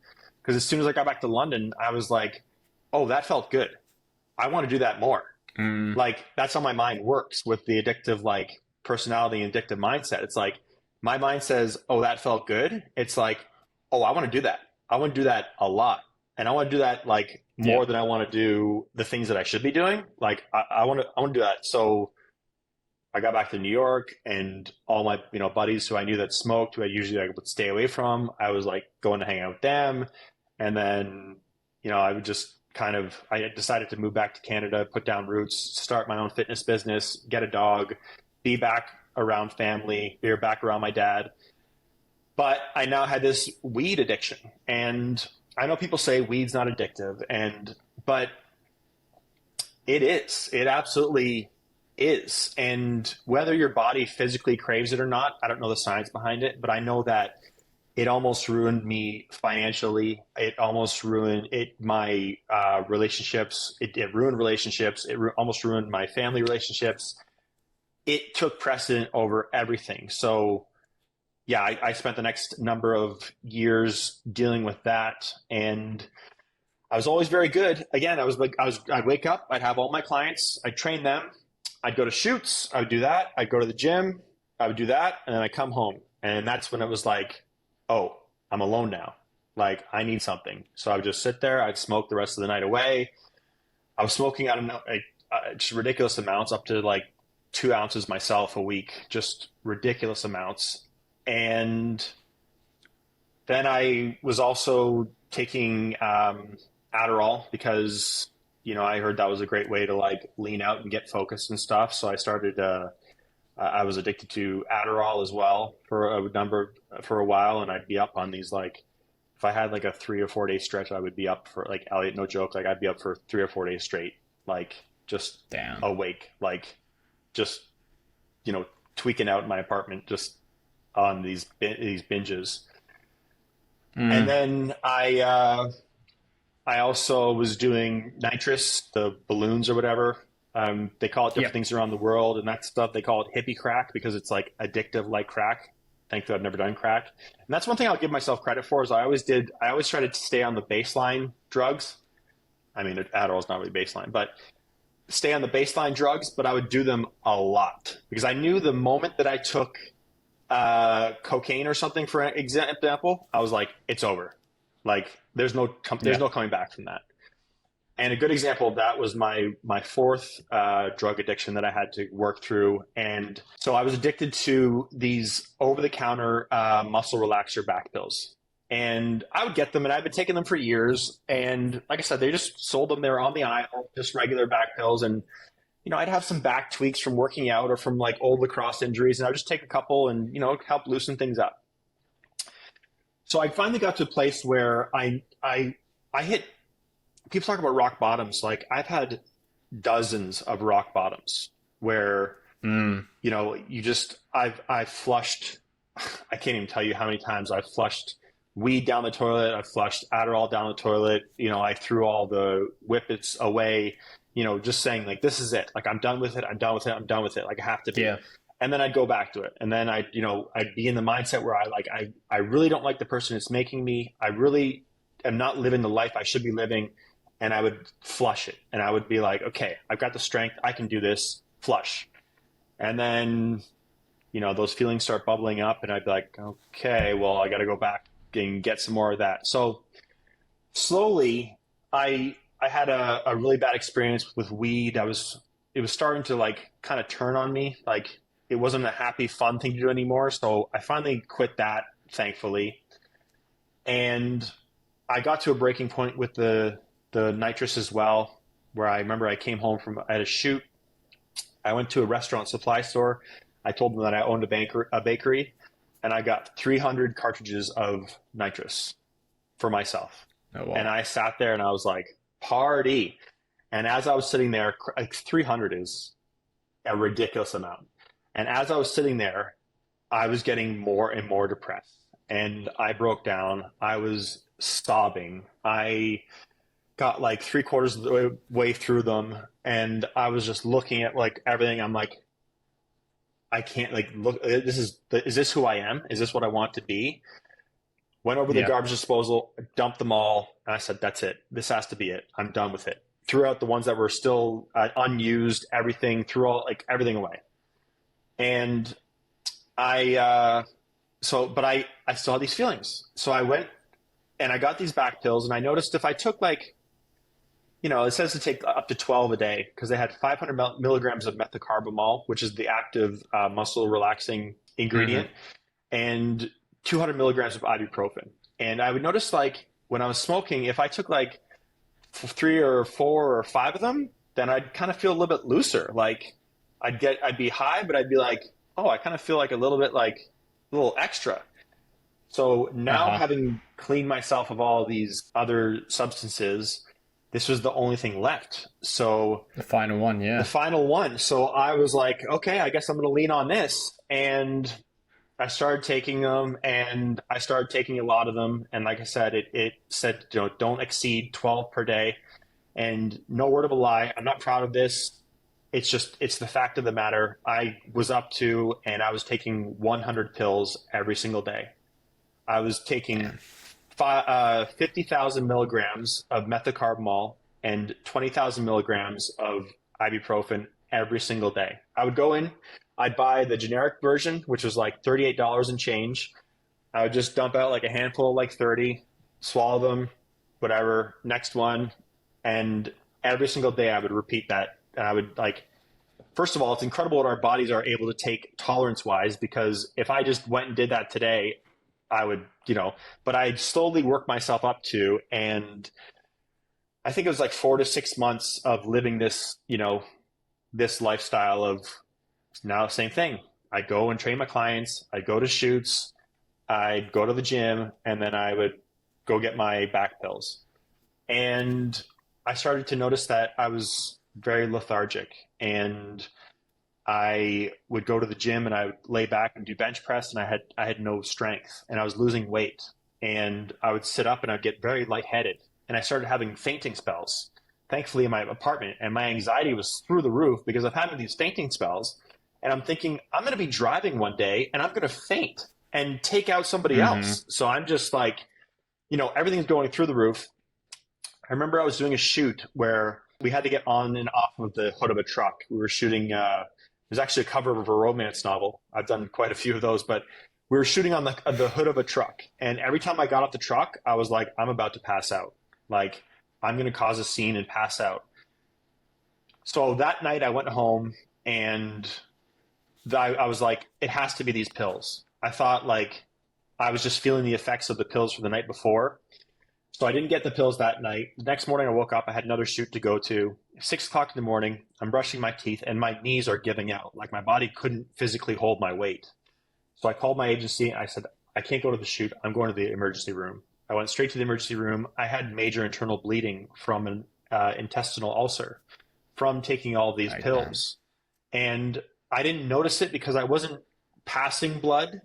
Because as soon as I got back to London, I was like, oh, that felt good. I want to do that more. Mm. Like that's how my mind works with the addictive like personality and addictive mindset. It's like my mind says, "Oh, that felt good." It's like, "Oh, I want to do that. I want to do that a lot, and I want to do that like Yeah. more than I want to do the things that I should be doing. Like I want to do that." So I got back to New York, and all my buddies who I knew that smoked, who I usually would stay away from, I was like going to hang out with them, and then I would just I decided to move back to Canada, put down roots, start my own fitness business, get a dog, be back around family, be back around my dad. But I now had this weed addiction, and I know people say weed's not addictive, but it is. It absolutely is. And whether your body physically craves it or not, I don't know the science behind it, but I know that it almost ruined me financially. It almost ruined my relationships. It ruined relationships. Almost ruined my family relationships. It took precedent over everything. So yeah, I spent the next number of years dealing with that, and I was always very good. Again, I'd wake up, I'd have all my clients, I'd train them, I'd go to shoots, I would do that, I'd go to the gym, I would do that, and then I come home. And that's when it was like, oh, I'm alone now. Like I need something. So I would just sit there, I'd smoke the rest of the night away. I was smoking, I don't know, just ridiculous amounts, up to like 2 ounces myself a week, just ridiculous amounts. And then I was also taking Adderall because I heard that was a great way to like lean out and get focused and stuff. So I started I was addicted to Adderall as well for a while, and I'd be up on these like if I had like a 3 or 4 day stretch, I would be up for like Elliot, no joke, like I'd be up for 3 or 4 days straight, like just Damn. awake, like just tweaking out in my apartment, just on these binges. And Mm. then I also was doing nitrous, the balloons or whatever. They call it different Yep. things around the world, and that stuff they call it hippie crack because it's like addictive like crack. Thankfully, I've never done crack, and that's one thing I'll give myself credit for. Is I always did. I always tried to stay on the baseline drugs. I mean, Adderall's not really baseline, but stay on the baseline drugs. But I would do them a lot because I knew the moment that I took cocaine or something, for example, I was like, it's over. Like, there's Yeah. no coming back from that. And a good example of that was my fourth drug addiction that I had to work through. And so I was addicted to these over the counter muscle relaxer back pills. And I would get them, and I've been taking them for years. And like I said, they just sold them. They were on the aisle, just regular back pills. And I'd have some back tweaks from working out or from like old lacrosse injuries, and I'd just take a couple and help loosen things up. So I finally got to a place where I hit. People talk about rock bottoms. Like I've had dozens of rock bottoms where Mm. I've flushed. I can't even tell you how many times I've flushed weed down the toilet. I've flushed Adderall down the toilet. I threw all the whippets away. Just saying like this is it. Like I'm done with it. I'm done with it. I'm done with it. Like I have to be. Yeah. And then I'd go back to it. And then I'd be in the mindset where I really don't like the person it's making me. I really am not living the life I should be living. And I would flush it. And I would be like, okay, I've got the strength. I can do this. Flush. And then, those feelings start bubbling up and I'd be like, okay, well, I got to go back and get some more of that. So slowly I had a really bad experience with weed. It was starting to like kind of turn on me. Like it wasn't a happy, fun thing to do anymore. So I finally quit that, thankfully. And I got to a breaking point with the nitrous as well, where I remember I had a shoot. I went to a restaurant supply store. I told them that I owned a bakery, and I got 300 cartridges of nitrous for myself. Oh And well. I sat there and I was like, party. And as I was sitting there, like 300 is a ridiculous amount. And as I was sitting there, I was getting more and more depressed. And I broke down. I was sobbing. I got like three-quarters of the way through them. And I was just looking at like everything. I'm like, I can't like look. Is this who I am? Is this what I want to be? Went over the Yeah. garbage disposal, dumped them all, and I said, "That's it. This has to be it. I'm done with it." Threw out the ones that were still unused, everything, threw all like everything away. And I, but I still had these feelings. So I went and I got these back pills, and I noticed if I took like, it says to take up to 12 a day because they had 500 milligrams of methocarbamol, which is the active muscle relaxing ingredient, Hmm. and 200 milligrams of ibuprofen. And I would notice like when I was smoking, if I took like 3 or 4 or 5 of them, then I'd kind of feel a little bit looser. Like I'd be high, but I'd be like, oh, I kind of feel like a little bit like a little extra. So now Uh-huh. having cleaned myself of all these other substances, this was the only thing left. So The final one, the yeah. final one. So I was like, okay, I guess I'm going to lean on this. And I started taking them and I started taking a lot of them. And like I said, it said, don't exceed 12 per day. And no word of a lie, I'm not proud of this. It's the fact of the matter. I was up to, and I was taking 100 pills every single day. I was taking Damn. 50,000 milligrams of methocarbamol and 20,000 milligrams of ibuprofen every single day. I would go in, I'd buy the generic version, which was like $38 and change. I would just dump out like a handful, like 30, swallow them, whatever, next one. And every single day I would repeat that. And I would like, first of all, it's incredible what our bodies are able to take tolerance wise, because if I just went and did that today, I would, but I slowly worked myself up to, and I think it was like 4 to 6 months of living this, this lifestyle of now same thing. I'd go and train my clients. I'd go to shoots. I'd go to the gym, and then I would go get my back pills. And I started to notice that I was very lethargic, and I would go to the gym and I would lay back and do bench press, and I had no strength, and I was losing weight, and I would sit up and I'd get very lightheaded, and I started having fainting spells. Thankfully, in my apartment, and my anxiety was through the roof because I'm having these fainting spells, and I'm thinking I'm going to be driving one day and I'm going to faint and take out somebody Mm-hmm. else. So I'm just like, everything's going through the roof. I remember I was doing a shoot where we had to get on and off of the hood of a truck. We were shooting. It was actually a cover of a romance novel. I've done quite a few of those, but we were shooting on the hood of a truck. And every time I got off the truck, I was like, I'm about to pass out. Like, I'm going to cause a scene and pass out. So that night I went home and I was like, it has to be these pills. I thought like I was just feeling the effects of the pills from the night before. So I didn't get the pills that night. The next morning I woke up, I had another shoot to go to. 6 o'clock in the morning, I'm brushing my teeth and my knees are giving out. Like my body couldn't physically hold my weight. So I called my agency and I said, I can't go to the shoot. I'm going to the emergency room. I went straight to the emergency room. I had major internal bleeding from an intestinal ulcer from taking all of these Nightmare. pills. And I didn't notice it because I wasn't passing blood.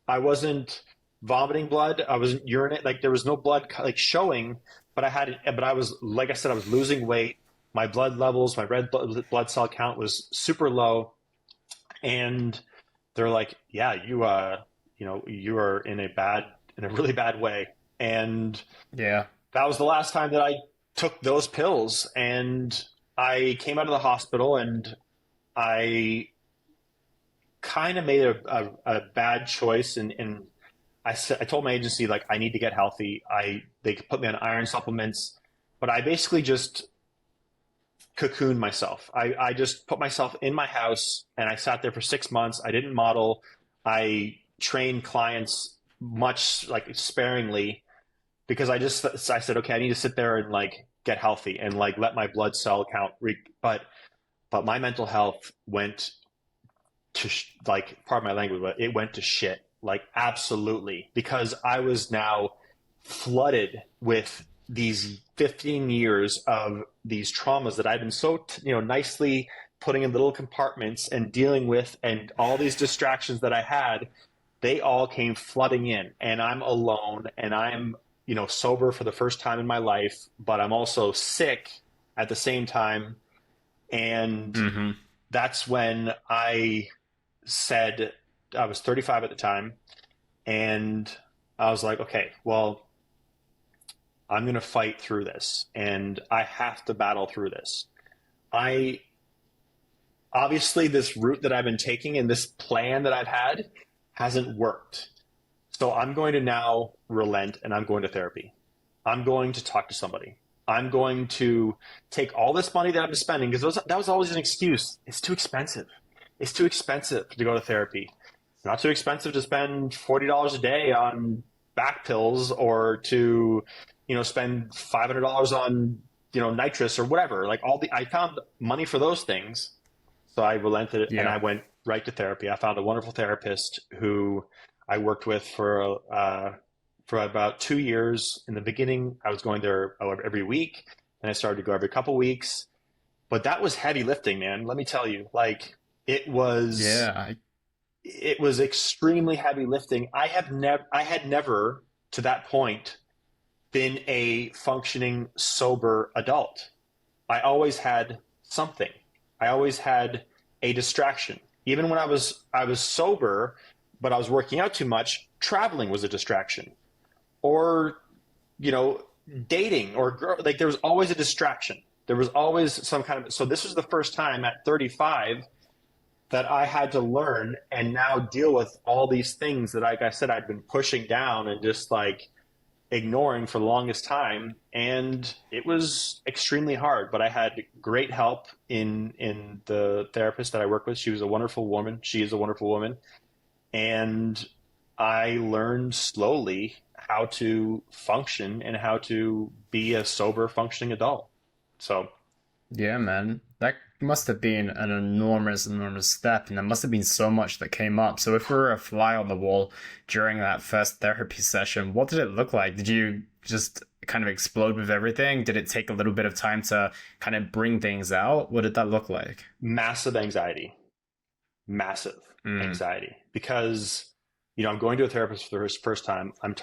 I wasn't vomiting blood. I wasn't urinating. Like there was no blood like showing, but but I was, like I said, I was losing weight. My blood levels, my red blood cell count was super low. And they're like, yeah, you are in a really bad way. And Yeah. that was the last time that I took those pills. And I came out of the hospital and I kind of made a bad choice. And I told my agency, like, I need to get healthy. They put me on iron supplements, but I basically just cocooned myself. I just put myself in my house and I sat there for 6 months. I didn't model. I trained clients much like sparingly because I said, okay, I need to sit there and like get healthy and like let my blood cell count. But my mental health went to like, pardon my language, but it went to shit. Like absolutely, because I was now flooded with these 15 years of these traumas that I've been so nicely putting in little compartments and dealing with, and all these distractions that I had, they all came flooding in, and I'm alone, and I'm sober for the first time in my life, but I'm also sick at the same time, and Mm-hmm. that's when I said, I was 35 at the time, and I was like, okay, well, I'm going to fight through this and I have to battle through this. I Obviously, this route that I've been taking and this plan that I've had hasn't worked. So I'm going to now relent and I'm going to therapy. I'm going to talk to somebody. I'm going to take all this money that I've been spending because that was always an excuse. It's too expensive. It's too expensive to go to therapy. It's not too expensive to spend $40 a day on back pills or to, spend $500 on, nitrous or whatever. Like I found money for those things. So I relented and Yeah. I went right to therapy. I found a wonderful therapist who I worked with for about 2 years. In the beginning, I was going there every week, and I started to go every couple weeks. But that was heavy lifting, man. Let me tell you, like it was, Yeah. it was extremely heavy lifting. I had never to that point been a functioning sober adult. I always had something. I always had a distraction. Even when I was sober, but I was working out too much, traveling was a distraction. Or, you know, dating or girl, like there was always a distraction. There was always some kind of, so this was the first time at 35 that I had to learn and now deal with all these things that, like I said, I'd been pushing down and just like ignoring for the longest time, and it was extremely hard. But I had great help in the therapist that I work with. She was a wonderful woman. She is a wonderful woman, and I learned slowly how to function and how to be a sober, functioning adult. So Yeah, man. That must have been an enormous, enormous step, and there must have been so much that came up. So, if we were a fly on the wall during that first therapy session, what did it look like? Did you just kind of explode with everything? Did it take a little bit of time to kind of bring things out? What did that look like? Massive anxiety, massive Mm, anxiety, because I'm going to a therapist for the first time. I'm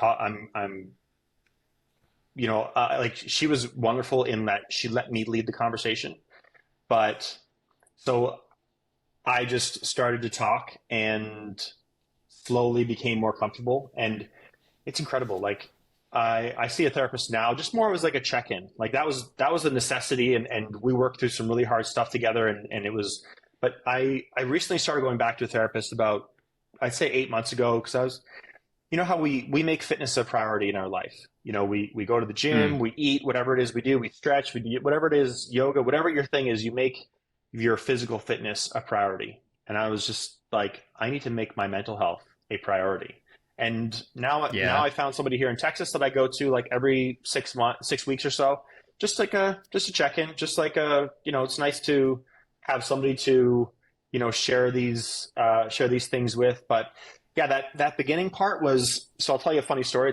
like, she was wonderful in that she let me lead the conversation, but so I just started to talk and slowly became more comfortable. And it's incredible. Like, I see a therapist now just more as like a check-in. Like, that was a necessity, and we worked through some really hard stuff together, and it was, but I recently started going back to a therapist about, I'd say 8 months ago, because I was, how we make fitness a priority in our life. We go to the gym, mm, we eat, whatever it is we do, we stretch, we do whatever it is, yoga, whatever your thing is, you make your physical fitness a priority. And I was just like, I need to make my mental health a priority. And now yeah. I found somebody here in Texas that I go to like every 6 months, 6 weeks or so, just a check in, just like it's nice to have somebody to share these things with. But yeah, that beginning part was, so I'll tell you a funny story.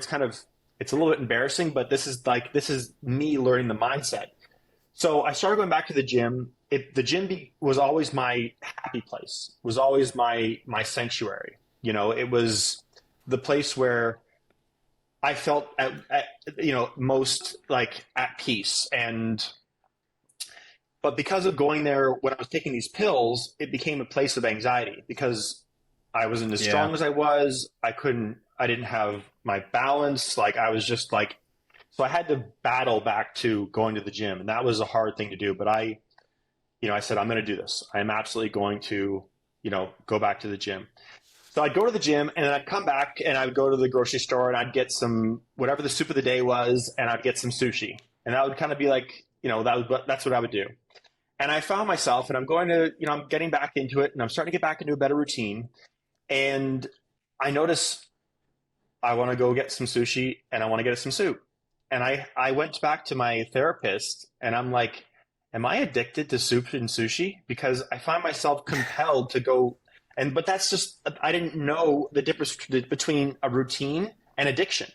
It's a little bit embarrassing, but this is me learning the mindset. So I started going back to the gym. The gym was always my happy place, was always my sanctuary. It was the place where I felt most like at peace. But because of going there when I was taking these pills, it became a place of anxiety because I wasn't as Yeah. strong as I was. I didn't have my balance. Like, I was just like, so I had to battle back to going to the gym, and that was a hard thing to do. But I said, I'm going to do this. I'm absolutely going to, go back to the gym. So I'd go to the gym, and then I'd come back and I'd go to the grocery store and I'd get some, whatever the soup of the day was, and I'd get some sushi. And that would kind of be like, that's what I would do. And I found myself, and I'm going to, I'm getting back into it, and I'm starting to get back into a better routine. And I notice I want to go get some sushi and I want to get some soup. And I went back to my therapist and I'm like, am I addicted to soup and sushi? Because I find myself compelled to go. But that's just, I didn't know the difference between a routine and addiction,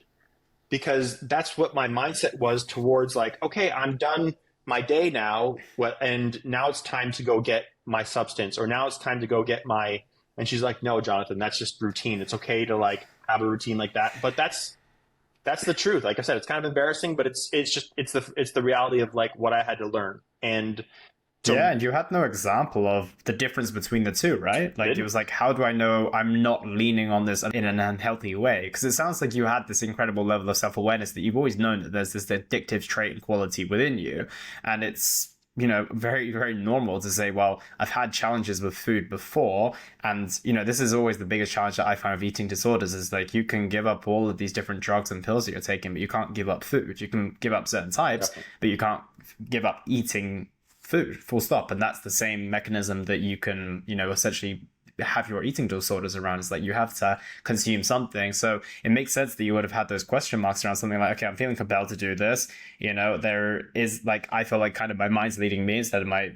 because that's what my mindset was towards, like, okay, I'm done my day now. And now it's time to go get my substance, or now it's time to go get my, and she's like, no, Jonathan, that's just routine. It's okay to like have a routine like that. But that's the truth. Like I said, it's kind of embarrassing, but it's the reality of like what I had to learn. And Yeah, so and you had no example of the difference between the two, right? I Like, it didn't. was like, how do I know I'm not leaning on this in an unhealthy way? Because it sounds like you had this incredible level of self awareness that you've always known that there's this addictive trait and quality within you. And it's, very, very normal to say, well, I've had challenges with food before. And, this is always the biggest challenge that I find with eating disorders is like, you can give up all of these different drugs and pills that you're taking, but you can't give up food. You can give up certain types, Definitely. but you can't give up eating food, full stop. And that's the same mechanism that you can, essentially have your eating disorders around. Is like you have to consume something. So it makes sense that you would have had those question marks around something like, okay, I'm feeling compelled to do this. There is like, I feel like kind of my mind's leading me instead of my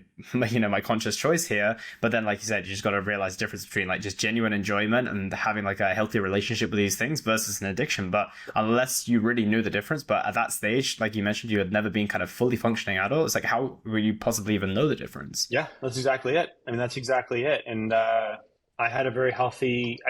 conscious choice here. But then, like you said, you just got to realize the difference between like just genuine enjoyment and having like a healthy relationship with these things versus an addiction. But unless you really knew the difference, but at that stage, like you mentioned, you had never been kind of fully functioning adult. It's like, how will you possibly even know the difference? Yeah, that's exactly it. I mean, that's exactly it. And I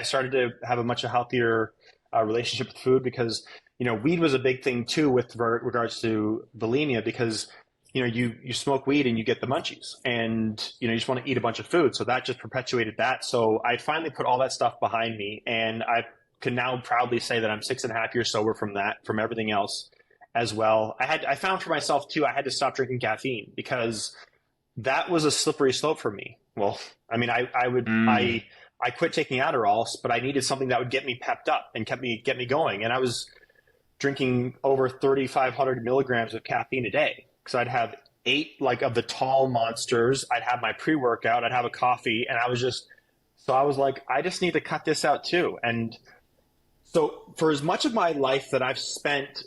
started to have a much healthier relationship with food, because, weed was a big thing too with regards to bulimia, because, you smoke weed and you get the munchies, and, you just want to eat a bunch of food. So that just perpetuated that. So I finally put all that stuff behind me, and I can now proudly say that I'm 6.5 years sober from that, from everything else as well. I found for myself too, I had to stop drinking caffeine because that was a slippery slope for me. Well, I mean, Mm, I quit taking Adderall, but I needed something that would get me pepped up and get me going. And I was drinking over 3,500 milligrams of caffeine a day, because I'd have eight like of the tall monsters. I'd have my pre-workout. I'd have a coffee, and I was like, I just need to cut this out too. And so for as much of my life that I've spent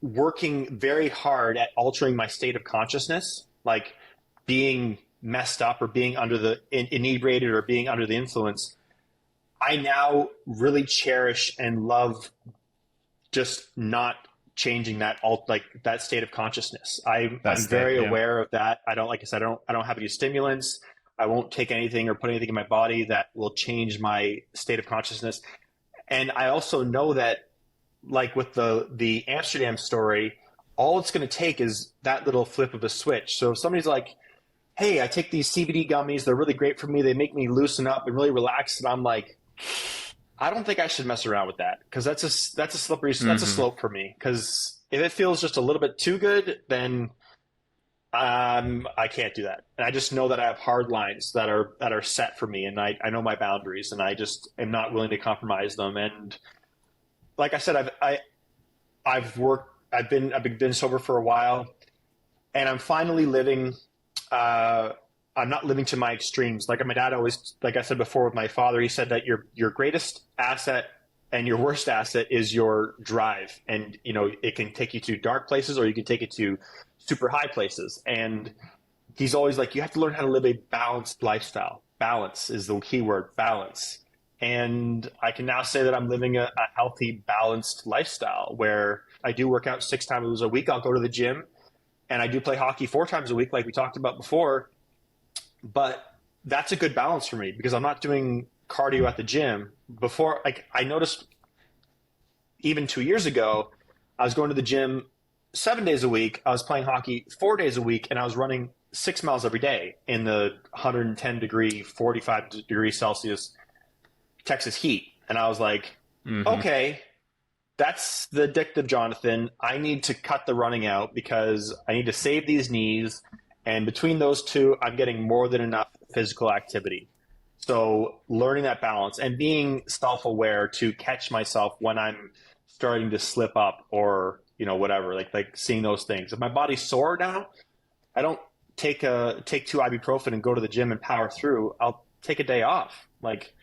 working very hard at altering my state of consciousness, like being messed up or being under the inebriated or being under the influence, I now really cherish and love just not changing that state of consciousness. That I'm state, very yeah. aware of that. I don't, like I said, I don't have any stimulants. I won't take anything or put anything in my body that will change my state of consciousness. And I also know that, like with the Amsterdam story, all it's going to take is that little flip of a switch. So if somebody's like, "Hey, I take these CBD gummies. They're really great for me. They make me loosen up and really relax," and I'm like, I don't think I should mess around with that, because that's a slippery that's a Hmm. slope for me. Because if it feels just a little bit too good, then I can't do that. And I just know that I have hard lines that are set for me, and I know my boundaries, and I just am not willing to compromise them. And like I said, I've worked, I've been sober for a while, and I'm finally living. Uh, I'm not living to my extremes. Like my dad always, like I said before with my father, he said that your greatest asset and your worst asset is your drive, and it can take you to dark places or you can take it to super high places. And he's always like, you have to learn how to live a balanced lifestyle. Balance is the key word, balance. And I can now say that I'm living a healthy, balanced lifestyle where I do work out 6 times a week. I'll go to the gym, and I do play hockey 4 times a week, like we talked about before. But that's a good balance for me because I'm not doing cardio at the gym. Before, like I noticed even 2 years ago, I was going to the gym 7 days a week. I was playing hockey 4 days a week, and I was running 6 miles every day in the 110-degree, 45-degree Celsius Texas heat. And I was like, Hmm. okay, that's the addictive Jonathan. I need to cut the running out because I need to save these knees. And between those two, I'm getting more than enough physical activity. So learning that balance and being self-aware to catch myself when I'm starting to slip up or, whatever, like seeing those things. If my body's sore now, I don't take 2 ibuprofen and go to the gym and power through. I'll take a day off. Like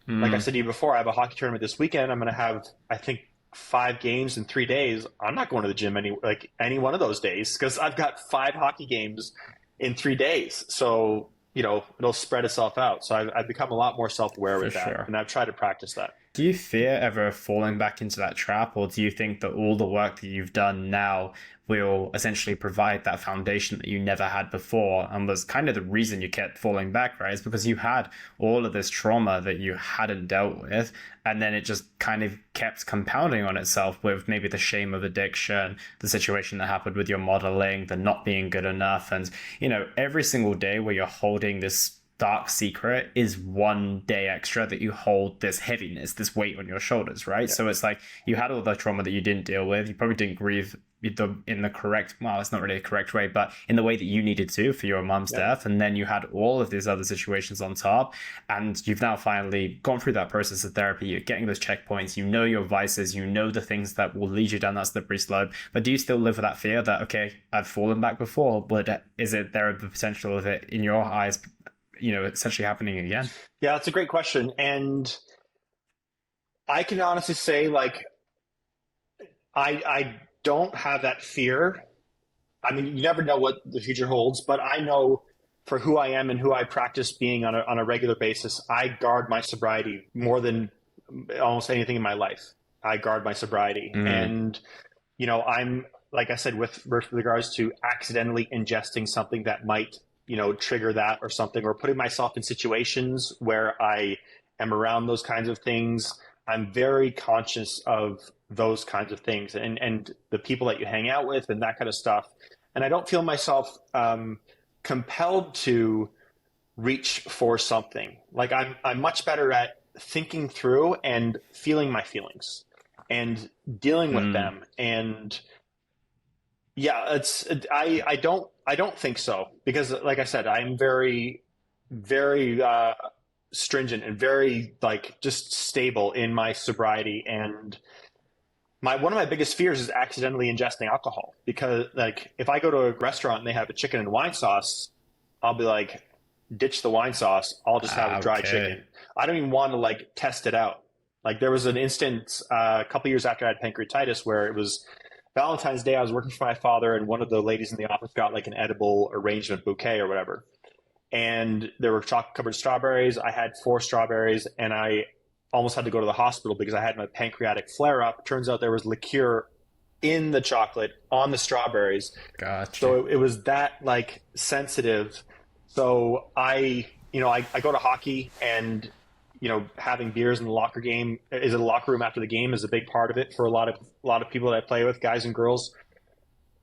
I Mm. said to you before, I have a hockey tournament this weekend. I'm going to have, I think, 5 games in 3 days. I'm not going to the gym any one of those days because I've got 5 hockey games in 3 days. So it'll spread itself out. So I've become a lot more self aware For with that, sure. and I've tried to practice that. Do you fear ever falling back into that trap, or do you think that all the work that you've done now will essentially provide that foundation that you never had before and was kind of the reason you kept falling back, right? It's because you had all of this trauma that you hadn't dealt with, and then it just kind of kept compounding on itself with maybe the shame of addiction, the situation that happened with your modeling, the not being good enough, and every single day where you're holding this dark secret is one day extra that you hold this heaviness, this weight on your shoulders, right? Yeah. So it's like you had all the trauma that you didn't deal with. You probably didn't grieve in the correct, well, it's not really a correct way, but in the way that you needed to for your mom's Yeah. death. And then you had all of these other situations on top. And you've now finally gone through that process of therapy. You're getting those checkpoints. You know your vices. You know the things that will lead you down that slippery slope. But do you still live with that fear that, okay, I've fallen back before, but is it there the potential of it in your eyes essentially happening again? Yeah, that's a great question. And I can honestly say, like, I don't have that fear. I mean, you never know what the future holds, but I know for who I am and who I practice being on a regular basis, I guard my sobriety more than almost anything in my life. I guard my sobriety. Mm. And, I'm, like I said, with regards to accidentally ingesting something that might, trigger that or something, or putting myself in situations where I am around those kinds of things, I'm very conscious of those kinds of things and the people that you hang out with and that kind of stuff. And I don't feel myself compelled to reach for something. Like I'm much better at thinking through and feeling my feelings and dealing with Mm. them. And yeah, I don't think so because, like I said, I'm very very stringent and very like just stable in my sobriety. And my one of my biggest fears is accidentally ingesting alcohol, because like if I go to a restaurant and they have a chicken and wine sauce, I'll be like, ditch the wine sauce, I'll just have Ah, a dry okay. chicken. I don't even want to like test it out. Like there was an instance a couple years after I had pancreatitis where it was Valentine's Day. I was working for my father, and one of the ladies in the office got like an edible arrangement bouquet or whatever. and there were chocolate covered strawberries. I had 4 strawberries, and I almost had to go to the hospital because I had my pancreatic flare up. Turns out there was liqueur in the chocolate on the strawberries. Gotcha. So it was that like sensitive. So I go to hockey, and having beers in the locker room after the game is a big part of it for a lot of people that I play with, guys and girls.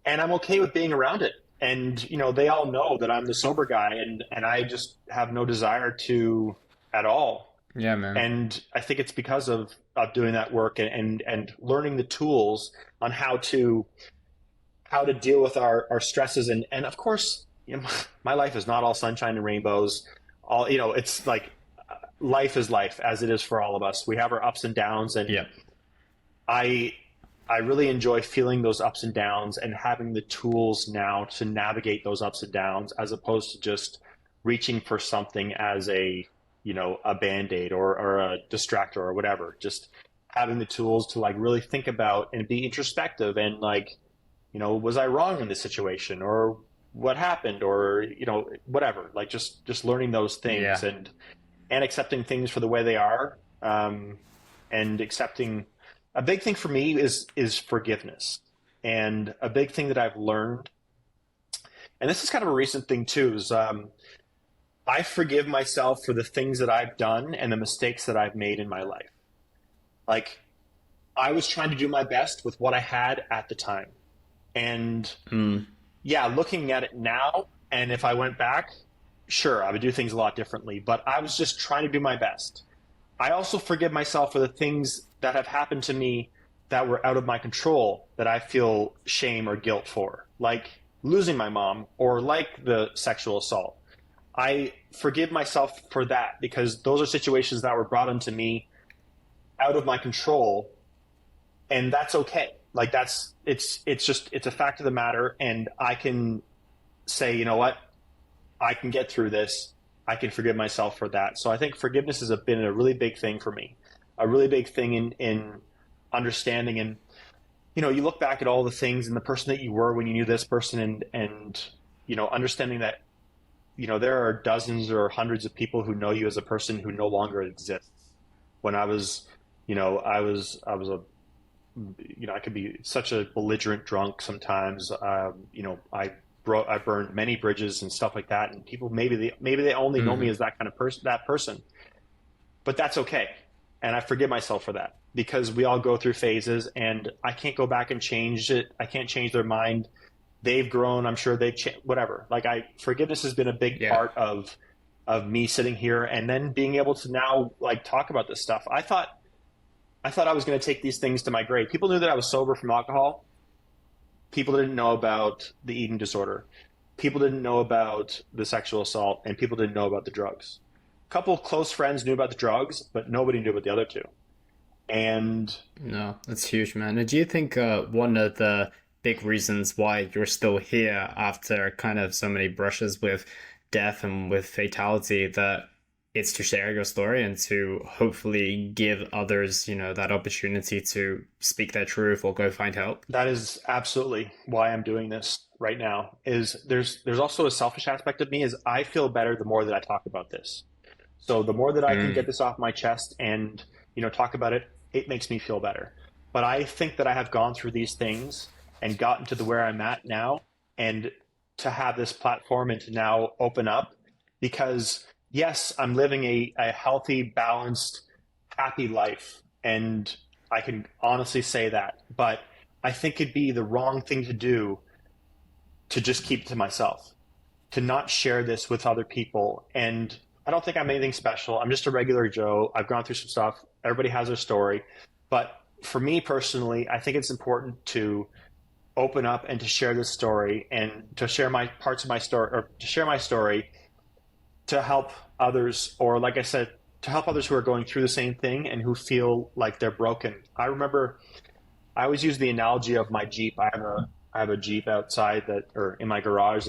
And I'm okay with being around it. And they all know that I'm the sober guy, and I just have no desire to at all. Yeah, man. And I think it's because of doing that work, and learning the tools on how to deal with our stresses, and of course, my life is not all sunshine and rainbows. It's like life is life, as it is for all of us. We have our ups and downs, and Yeah. I I really enjoy feeling those ups and downs and having the tools now to navigate those ups and downs, as opposed to just reaching for something as a band-aid or a distractor or whatever. Just having the tools to like really think about and be introspective and like, was I wrong in this situation, or what happened, or whatever. Like just learning those things, Yeah. and accepting things for the way they are, and accepting. A big thing for me is forgiveness, and a big thing that I've learned, and this is kind of a recent thing too, is I forgive myself for the things that I've done and the mistakes that I've made in my life. Like, I was trying to do my best with what I had at the time. And yeah, looking at it now, and if I went back, sure, I would do things a lot differently, but I was just trying to do my best. I also forgive myself for the things that have happened to me that were out of my control, that I feel shame or guilt for, like losing my mom, or like the sexual assault. I forgive myself for that, because those are situations that were brought into me out of my control, and that's okay. Like it's a fact of the matter, and I can say, you know what, I can get through this. I can forgive myself for that. So I think forgiveness has been a really big thing for me, a really big thing in understanding. And you look back at all the things and the person that you were when you knew this person, and understanding that there are dozens or hundreds of people who know you as a person who no longer exists. When I was, I could be such a belligerent drunk sometimes. I burned many bridges and stuff like that, and people maybe they only know me as that kind of person, but that's okay, and I forgive myself for that, because we all go through phases, and I can't go back and change it. I can't change their mind. They've grown. I'm sure they've changed. Whatever. Like forgiveness has been a big part of me sitting here and then being able to now like talk about this stuff. I thought I was going to take these things to my grave. People knew that I was sober from alcohol. People didn't know about the eating disorder. People didn't know about the sexual assault, and people didn't know about the drugs. A couple of close friends knew about the drugs, but nobody knew about the other two. And No, that's huge, man. And do you think one of the big reasons why you're still here after kind of so many brushes with death and with fatality, that it's to share your story and to hopefully give others, that opportunity to speak their truth or go find help? that is absolutely why I'm doing this right now. Is there's also a selfish aspect of me, is I feel better the more that I talk about this. So the more that I can get this off my chest and talk about it, it makes me feel better. But I think that I have gone through these things and gotten to the where I'm at now, and to have this platform and to now open up, because yes, I'm living a healthy, balanced, happy life, and I can honestly say that. But I think it'd be the wrong thing to do to just keep it to myself, to not share this with other people. And I don't think I'm anything special. I'm just a regular Joe. I've gone through some stuff. Everybody has their story. But for me personally, I think it's important to open up and to share this story, and to share my parts of my story, or to share my story, to help others, or like I said, to help others who are going through the same thing and who feel like they're broken. I remember I always use the analogy of my Jeep. I have a Jeep outside or in my garage.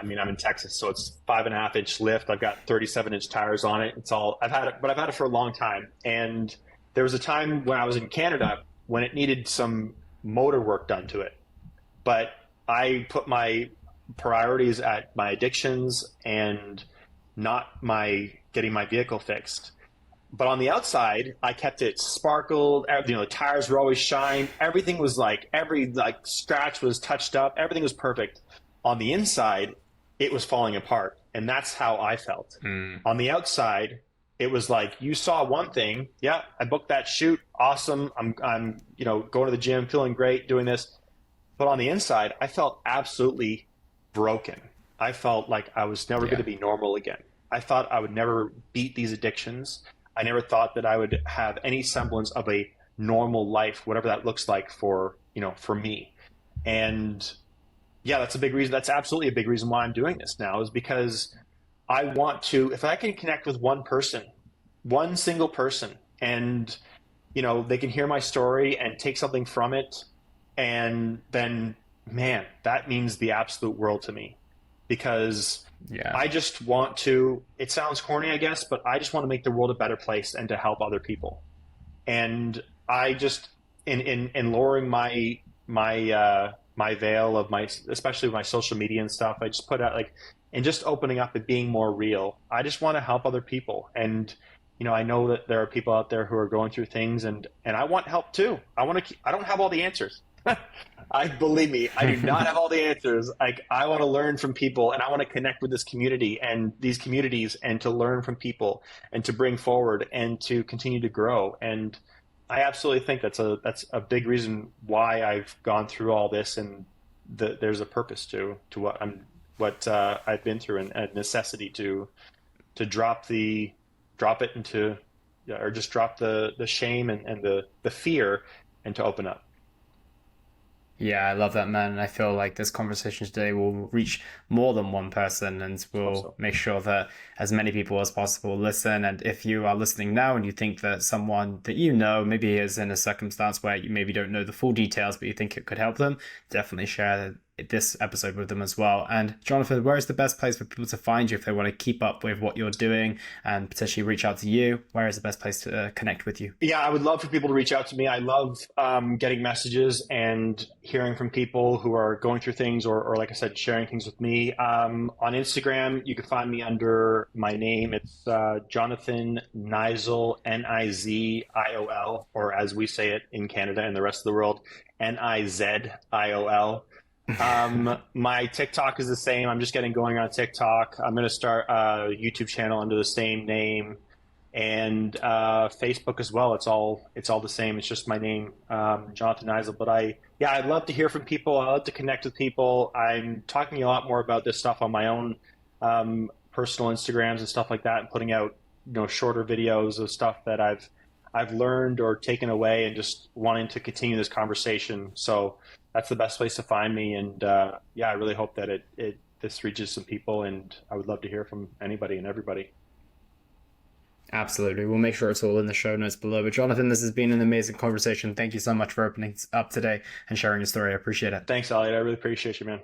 I'm in Texas, so it's 5.5-inch lift. I've got 37-inch tires on it. I've had it for a long time. And there was a time when I was in Canada when it needed some motor work done to it. But I put my priorities at my addictions and not my getting my vehicle fixed. But on the outside, I kept it sparkled. The tires were always shined. Everything was like every like scratch was touched up. Everything was perfect. On the inside, it was falling apart, and that's how I felt. On the outside, it was like you saw one thing. Yeah, I booked that shoot. Awesome. I'm going to the gym, feeling great, doing this. But on the inside, I felt absolutely broken. I felt like I was never going to be normal again. I thought I would never beat these addictions. I never thought that I would have any semblance of a normal life, whatever that looks like for me. And yeah, that's a big reason. That's absolutely a big reason why I'm doing this now, is because I want to, if I can connect with one person, one single person, and they can hear my story and take something from it, and then, man, that means the absolute world to me. Because I just want to, it sounds corny, I guess, but I just want to make the world a better place and to help other people. And I just, in lowering my veil of especially with my social media and stuff, I just put out and just opening up and being more real. I just want to help other people. And, I know that there are people out there who are going through things, and I want help too. I don't have all the answers. Believe me, I do not have all the answers. I want to learn from people, and I want to connect with this community and these communities, and to learn from people and to bring forward and to continue to grow. And I absolutely think that's a big reason why I've gone through all this, and there's a purpose to what I've been through, and a necessity to drop it into, or just drop the shame and the fear, and to open up. Yeah, I love that, man. And I feel like this conversation today will reach more than one person, and we'll make sure that as many people as possible listen. And if you are listening now and you think that someone that maybe is in a circumstance where you maybe don't know the full details, but you think it could help them, definitely share this episode with them as well. And Jonathan, where is the best place for people to find you if they want to keep up with what you're doing and potentially reach out to you? Where is the best place to connect with you? Yeah, I would love for people to reach out to me. I love getting messages and hearing from people who are going through things, or like I said, sharing things with me. On Instagram, you can find me under my name. It's Jonathan Niziol, Niziol, or as we say it in Canada and the rest of the world, Niziol. My TikTok is the same. I'm just getting going on TikTok. I'm going to start a YouTube channel under the same name, and Facebook as well. It's all the same. It's just my name, Jonathan Niziol. But I'd love to hear from people. I love to connect with people. I'm talking a lot more about this stuff on my own personal Instagrams and stuff like that, and putting out shorter videos of stuff that I've learned or taken away, and just wanting to continue this conversation. So that's the best place to find me. And I really hope that this reaches some people, and I would love to hear from anybody and everybody. Absolutely. We'll make sure it's all in the show notes below. But Jonathan, this has been an amazing conversation. Thank you so much for opening up today and sharing your story. I appreciate it. Thanks, Elliot. I really appreciate you, man.